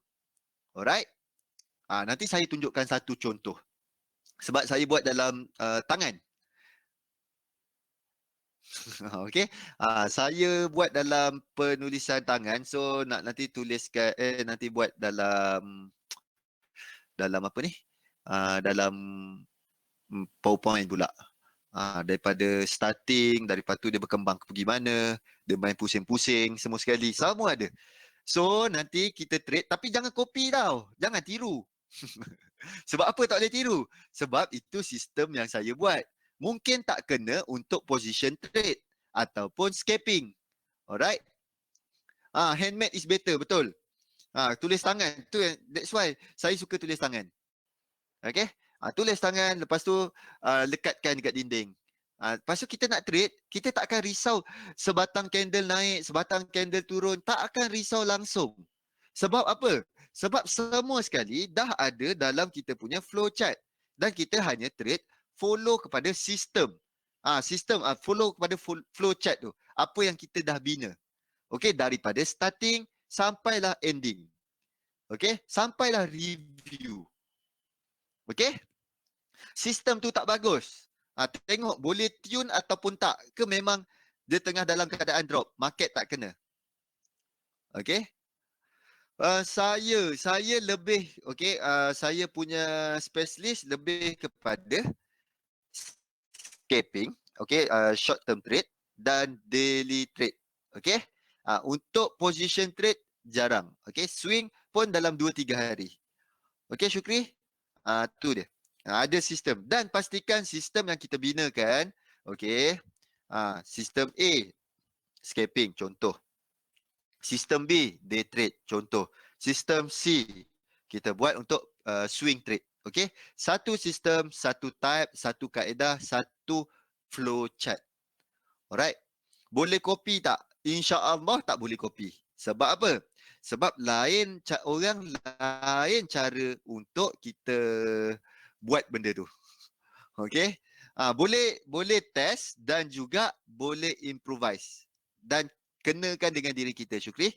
Alright? Nanti saya tunjukkan satu contoh. Sebab saya buat dalam tangan. Okay, saya buat dalam penulisan tangan, so nanti tuliskan, nanti buat dalam apa ni, dalam PowerPoint pula. Daripada starting, daripada tu dia berkembang ke pergi mana, dia main pusing-pusing, semua sekali, semua ada. So nanti kita trade, tapi jangan copy tau, jangan tiru. Sebab apa tak boleh tiru? Sebab itu sistem yang saya buat. Mungkin tak kena untuk position trade ataupun scalping. Alright? Handmade is better, betul. Tulis tangan. That's why saya suka tulis tangan. Okay? Tulis tangan, lepas tu lekatkan dekat dinding. Lepas tu kita nak trade, kita tak akan risau sebatang candle naik, sebatang candle turun. Tak akan risau langsung. Sebab apa? Sebab semua sekali dah ada dalam kita punya flowchart. Dan kita hanya trade follow kepada sistem. Follow kepada flowchart tu. Apa yang kita dah bina. Okay, daripada starting sampailah ending. Okay, sampailah review. Okay, sistem tu tak bagus. Tengok boleh tune ataupun tak. Ke memang dia tengah dalam keadaan drop. Market tak kena. Okay. Saya lebih, okay, saya punya specialist lebih kepada scalping, okay, short term trade dan daily trade. Okay. Untuk position trade jarang. Okey, swing pun dalam 2-3 hari. Okey Syukri? Tu dia. Ada sistem dan pastikan sistem yang kita binakan, okey. Sistem A, scalping contoh. Sistem B, day trade contoh. Sistem C, kita buat untuk swing trade. Okey, satu sistem, satu type, satu kaedah, satu flow chart. Alright. Boleh copy tak? InsyaAllah tak boleh copy. Sebab apa? Sebab orang lain cara untuk kita buat benda tu. Okey. Boleh test dan juga boleh improvise. Dan kenakan dengan diri kita, Syukri.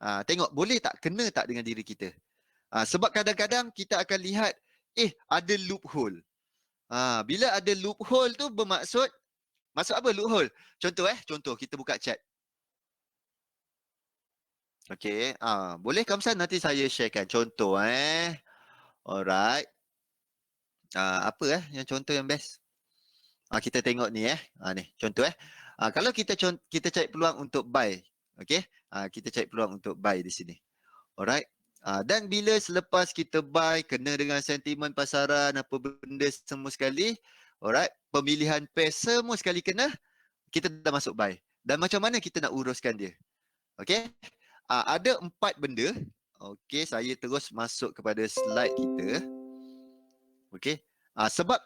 Tengok boleh tak, kena tak dengan diri kita. Sebab kadang-kadang kita akan lihat, ada loophole. Bila ada loophole tu bermaksud, maksud apa loophole? Contoh kita buka chat. Okey, boleh Kamsan nanti saya sharekan contoh Alright. Apa yang contoh yang best? Kita tengok ni ni contoh kalau kita cari peluang untuk buy. Okey? Kita cari peluang untuk buy di sini. Alright. Dan bila selepas kita buy kena dengan sentimen pasaran apa benda semua sekali, alright, pemilihan pair semua sekali kena, kita dah masuk buy. Dan macam mana kita nak uruskan dia? Okey? Ada 4 benda. Okey, saya terus masuk kepada slide kita. Okey. Sebab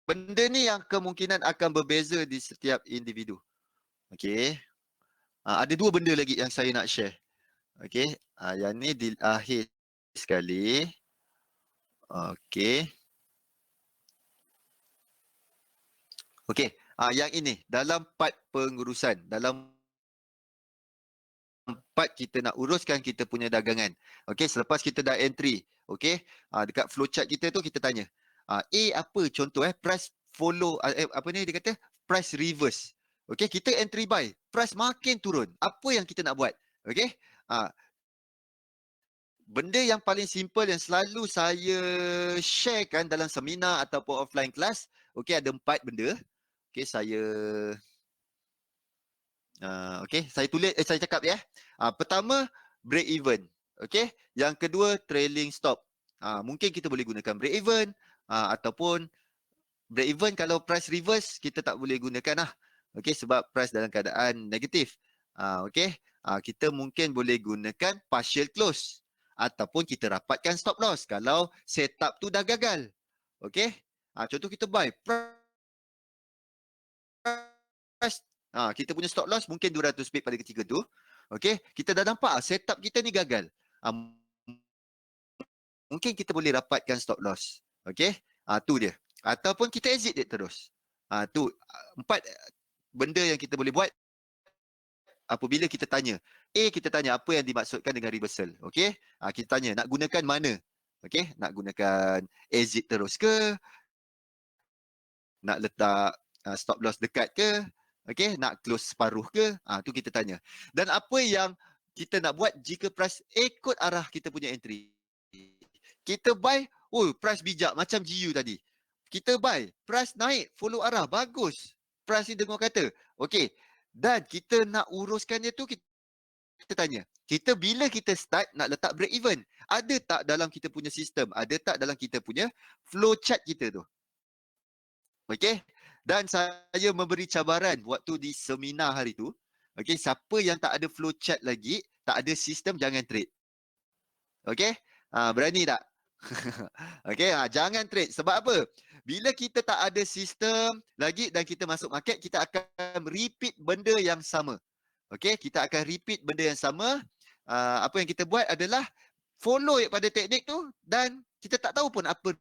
benda ni yang kemungkinan akan berbeza di setiap individu. Okey. Ada 2 benda lagi yang saya nak share. Okey. Yang ni di akhir sekali. Okey. Okey. Yang ini dalam part pengurusan, dalam part kita nak uruskan kita punya dagangan. Okey, selepas kita dah entry, okey, dekat flowchart kita tu kita tanya, A apa contoh price follow, apa ni dia kata price reverse. Okey, kita entry buy, price makin turun. Apa yang kita nak buat? Okey, benda yang paling simple yang selalu saya sharekan dalam seminar ataupun offline class, okey, ada 4 benda. Okey, saya tulis, saya cakap ya. Pertama, break even. Okey. Yang kedua, trailing stop. Mungkin kita boleh gunakan break even ataupun break even kalau price reverse kita tak boleh gunakan lah. Okey, sebab price dalam keadaan negatif. Okey. Kita mungkin boleh gunakan partial close ataupun kita rapatkan stop loss kalau setup tu dah gagal. Okey. Contoh kita buy price, kita punya stop loss mungkin 200 pip pada ketika tu. Okey, kita dah nampak setup kita ni gagal. Mungkin kita boleh rapatkan stop loss. Okey, tu dia. Ataupun kita exit dia terus. Tu 4 benda yang kita boleh buat apabila kita tanya. Kita tanya apa yang dimaksudkan dengan reversal. Okey, kita tanya nak gunakan mana? Okey, nak gunakan exit terus ke? Nak letak stop loss dekat ke? Okey, nak close separuh ke? Tu kita tanya. Dan apa yang kita nak buat jika price ikut arah kita punya entry? Kita buy, price bijak macam GU tadi. Kita buy, price naik, follow arah, bagus. Price ni dengar kata. Okey, dan kita nak uruskan dia tu, kita tanya. Bila kita start nak letak break even, ada tak dalam kita punya sistem? Ada tak dalam kita punya flow chart kita tu? Okey. Dan saya memberi cabaran waktu di seminar hari tu. Okey, siapa yang tak ada flow chart lagi, tak ada sistem, jangan trade. Okey? Berani tak? Okey, jangan trade. Sebab apa? Bila kita tak ada sistem lagi dan kita masuk market, kita akan repeat benda yang sama. Okey, kita akan repeat benda yang sama. Apa yang kita buat adalah follow pada teknik tu dan kita tak tahu pun apa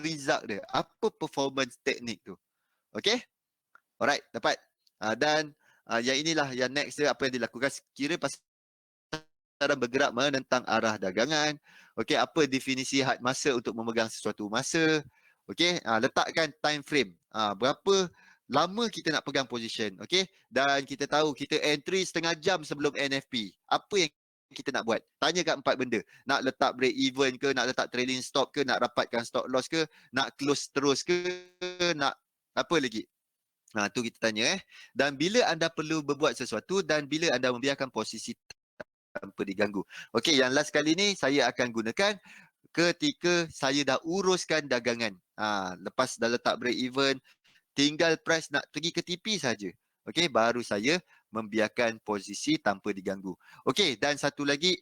result dia, apa performance teknik tu. Okey? Alright, dapat. Dan yang inilah yang next dia, apa yang dilakukan kira pasaran bergerak menentang arah dagangan. Okey, apa definisi had masa untuk memegang sesuatu masa. Okey, letakkan time frame. Berapa lama kita nak pegang position. Okey, dan kita tahu kita entry setengah jam sebelum NFP. Apa yang kita nak buat? Tanya kat 4 benda. Nak letak break even ke, nak letak trailing stop ke, nak rapatkan stop loss ke, nak close terus ke, nak apa lagi? Tu kita tanya. Dan bila anda perlu berbuat sesuatu dan bila anda membiarkan posisi tanpa diganggu. Okey, yang last kali ni saya akan gunakan ketika saya dah uruskan dagangan. Lepas dah letak break even, tinggal price nak pergi ke tepi saja. Okey, baru saya membiarkan posisi tanpa diganggu. Okey, dan satu lagi.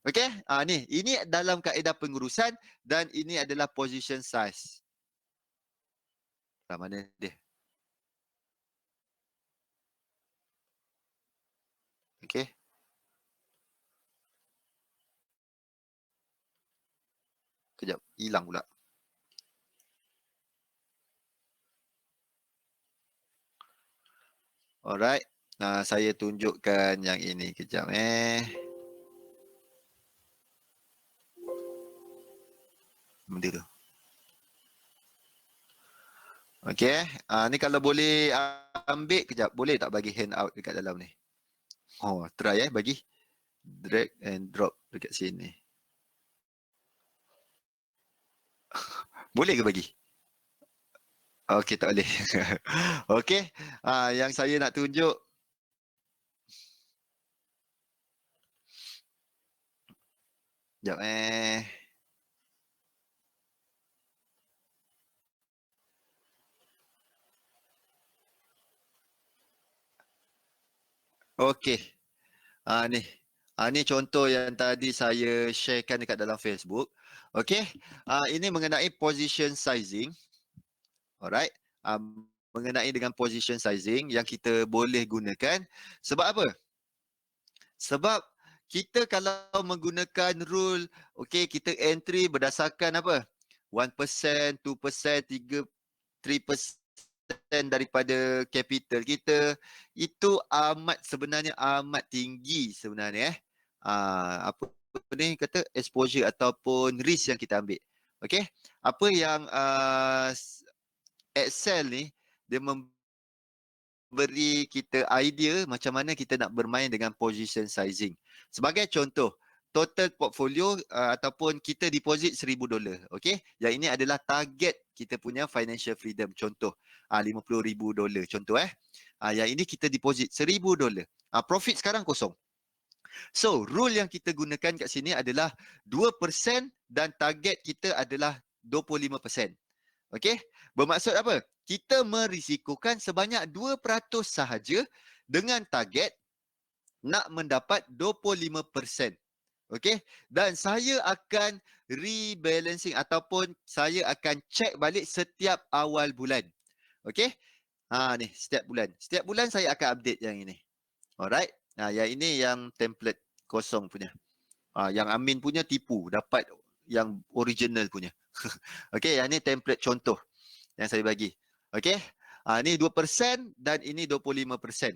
Okey, ini dalam kaedah pengurusan dan ini adalah position size. Mana dia? Okey. Kejap, hilang pula. Alright. Saya tunjukkan yang ini kejap benda tu. Okey, ni kalau boleh ambil kejap, boleh tak bagi handout dekat dalam ni? Try bagi drag and drop dekat sini. Boleh ke bagi? Okey, tak boleh. Okey, yang saya nak tunjuk. Sekejap Okey. Ni. Ni contoh yang tadi saya sharekan dekat dalam Facebook. Okey. Ini mengenai position sizing. Alright. Mengenai dengan position sizing yang kita boleh gunakan. Sebab apa? Sebab kita kalau menggunakan rule, okey, kita entry berdasarkan apa? 1%, 2%, 3% daripada capital kita, itu sebenarnya amat tinggi sebenarnya apa ni kata exposure ataupun risk yang kita ambil. Okey. Apa yang Excel ni dia memberi kita idea macam mana kita nak bermain dengan position sizing. Sebagai contoh, total portfolio ataupun kita deposit $1,000. Okey, yang ini adalah target kita punya financial freedom. Contoh, $50,000 contoh yang ini kita deposit $1,000. Profit sekarang kosong. So, rule yang kita gunakan kat sini adalah 2% dan target kita adalah 25%. Okey? Bermaksud apa? Kita merisikokan sebanyak 2% sahaja dengan target nak mendapat 25%. Okey? Dan saya akan rebalancing ataupun saya akan check balik setiap awal bulan. Okey? Ni setiap bulan. Setiap bulan saya akan update yang ini. Alright? Yang ini yang template kosong punya. Yang Amin punya tipu, dapat yang original punya. Okey, yang ni template contoh yang saya bagi. Okey. Ni 2% dan ini 25%.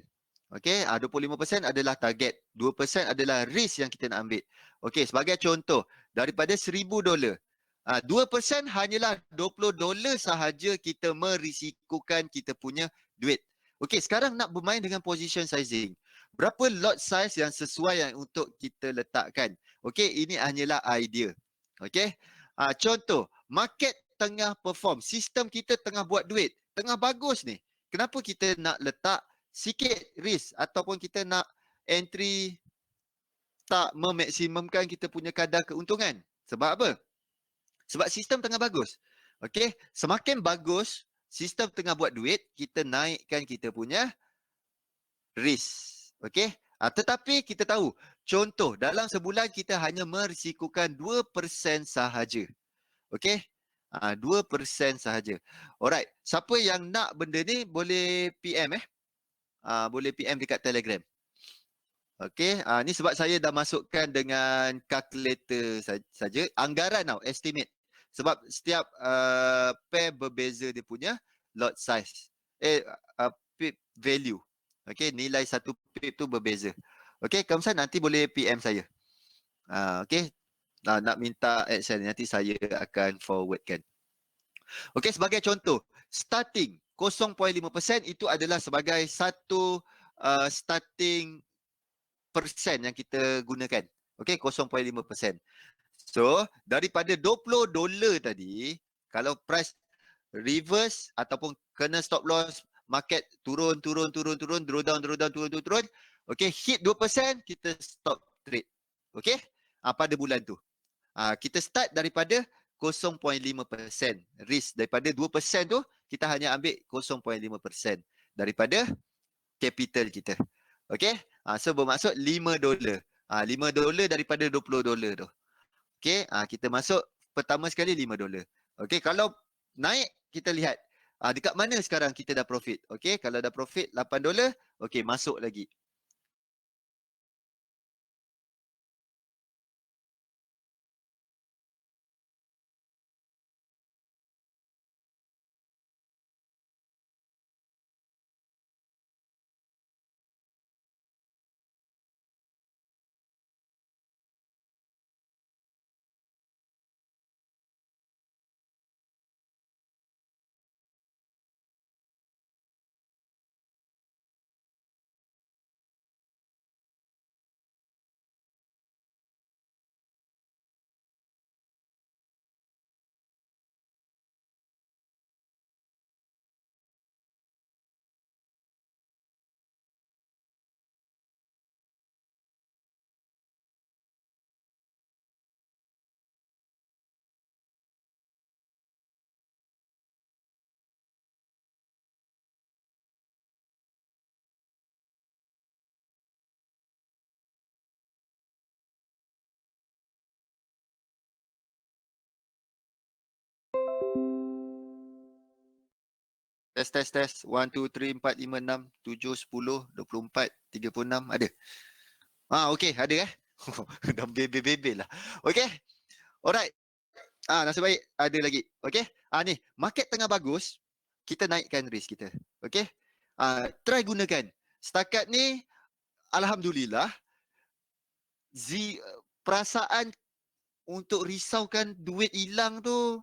Okey, 25% adalah target, 2% adalah risk yang kita nak ambil. Okey, sebagai contoh, daripada $1,000, 2% hanyalah $20 sahaja kita merisikokan kita punya duit. Okey, sekarang nak bermain dengan position sizing. Berapa lot size yang sesuai yang untuk kita letakkan? Okey, ini hanyalah idea. Okey. Contoh, market tengah perform, sistem kita tengah buat duit, tengah bagus ni. Kenapa kita nak letak sikit risk ataupun kita nak entry tak memaksimumkan kita punya kadar keuntungan? Sebab apa? Sebab sistem tengah bagus. Okey, semakin bagus sistem tengah buat duit, kita naikkan kita punya risk. Okey? Tetapi kita tahu, contoh dalam sebulan kita hanya merisikokan 2% sahaja. Okey? 2% sahaja. Alright, siapa yang nak benda ni boleh PM boleh PM dekat Telegram. Okey, ni sebab saya dah masukkan dengan calculator saja, anggaran estimate. Sebab setiap pair berbeza dia punya lot size. Pip value. Okey, nilai satu pip tu berbeza. Okey, Kamsan nanti boleh PM saya. Okey, nak minta Excel nanti saya akan forwardkan. Okey, sebagai contoh, starting 0.5% itu adalah sebagai satu starting persen yang kita gunakan. Okey, 0.5%. So, daripada $20 tadi, kalau price reverse ataupun kena stop loss market turun, draw down, turun. Okay, hit 2%, kita stop trade. Okay, pada bulan tu. Kita start daripada 0.5%. Risk daripada 2% tu, kita hanya ambil 0.5% daripada capital kita. Okay, so bermaksud $5. $5 daripada $20 tu. Okay, kita masuk pertama sekali $5. Okay, kalau naik, kita lihat dekat mana sekarang kita dah profit. Okay, kalau dah profit $8, okay, masuk lagi. Test. 1, 2, 3, 4, 5, 6, 7, 10, 24, 36. Ada? Okay, ada Dah bebel lah. Okay. Alright. Nasib baik ada lagi. Okay. Ni, market tengah bagus, kita naikkan risk kita. Okay. Try gunakan. Setakat ni, Alhamdulillah, perasaan untuk risaukan duit hilang tu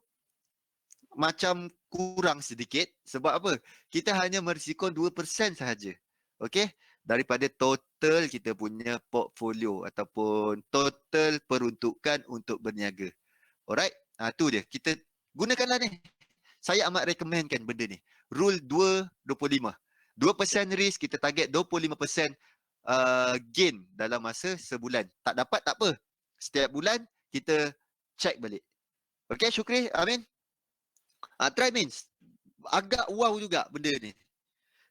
macam kurang sedikit. Sebab apa? Kita hanya merisiko 2% sahaja. Okey? Daripada total kita punya portfolio ataupun total peruntukan untuk berniaga. Alright? Tu dia. Kita gunakanlah ni. Saya amat recommendkan benda ni. Rule 2-25. 2% risk, kita target 25% gain dalam masa sebulan. Tak dapat, tak apa. Setiap bulan, kita check balik. Okay, Syukri, Amin? Try means. Agak wow juga benda ni.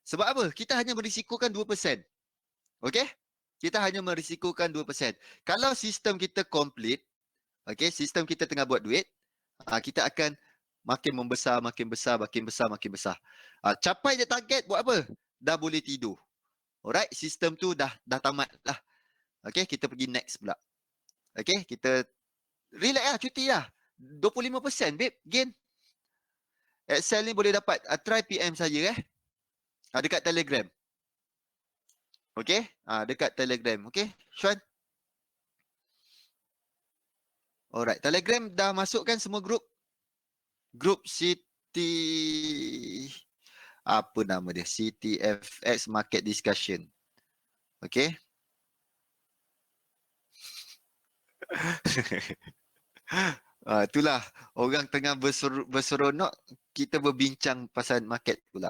Sebab apa? Kita hanya merisikokan 2%. Okay? Kita hanya merisikokan 2%. Kalau sistem kita complete, okay, sistem kita tengah buat duit, kita akan makin membesar. Capai je target, buat apa? Dah boleh tidur. Alright, sistem tu dah tamat lah. Okay, kita pergi next pula. Okay, kita relax lah, cuti lah. 25% babe, gain. Excel ni boleh dapat. Try PM saja dekat Telegram. Okay, dekat Telegram. Okay, Syuan. Alright, Telegram dah masukkan semua grup. Grup City, apa nama dia? CTFX Market Discussion. Okay. Itulah, orang tengah berseronok, kita berbincang pasal market pula.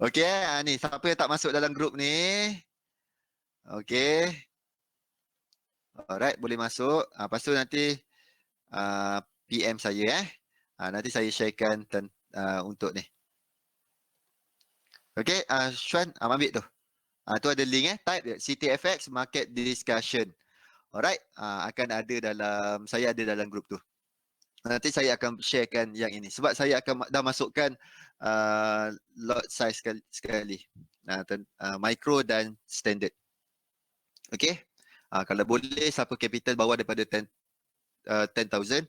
Okey, ni siapa yang tak masuk dalam grup ni? Okey. Alright, boleh masuk. Lepas tu nanti PM saya nanti saya sharekan untuk ni. Okey, Syuan, ambil tu. Tu ada link type CTFX Market Discussion. Alright, akan ada dalam, saya ada dalam grup tu. Nanti saya akan sharekan yang ini. Sebab saya akan dah masukkan lot size sekali. Micro dan standard. Okay. Kalau boleh, siapa capital bawah daripada 10,000,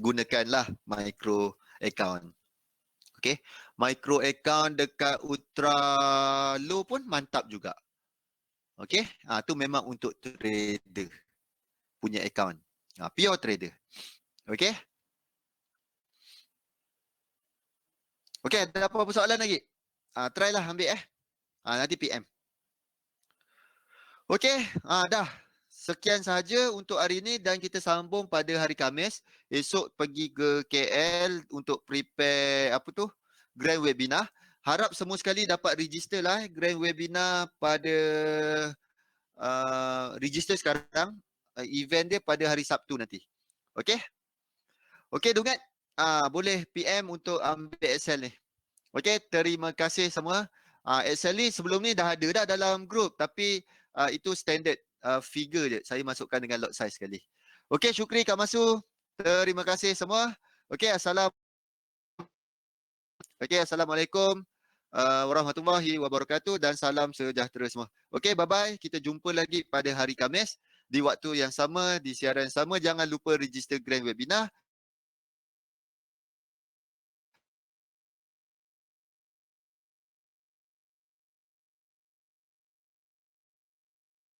gunakanlah micro account. Okay. Micro account dekat Ultra Low pun mantap juga. Okay. Tu memang untuk trader punya account. Pure trader. Okay. Okay, ada apa-apa soalan lagi? Try lah ambil nanti PM. Okay, dah. Sekian sahaja untuk hari ini dan kita sambung pada hari Khamis. Esok pergi ke KL untuk prepare apa tu? Grand webinar. Harap semua sekali dapat register lah grand webinar pada register sekarang. Event dia pada hari Sabtu nanti. Okey? Okey Dungat, boleh PM untuk ambil Excel ni. Okey, terima kasih semua. Excel ni sebelum ni dah ada dah dalam group, tapi itu standard figure je. Saya masukkan dengan lot size sekali. Okey, syukri Kak Masu. Terima kasih semua. Okey, Assalamualaikum warahmatullahi wabarakatuh dan salam sejahtera semua. Okey, bye-bye. Kita jumpa lagi pada hari Khamis di waktu yang sama, di siaran yang sama. Jangan lupa register grand webinar.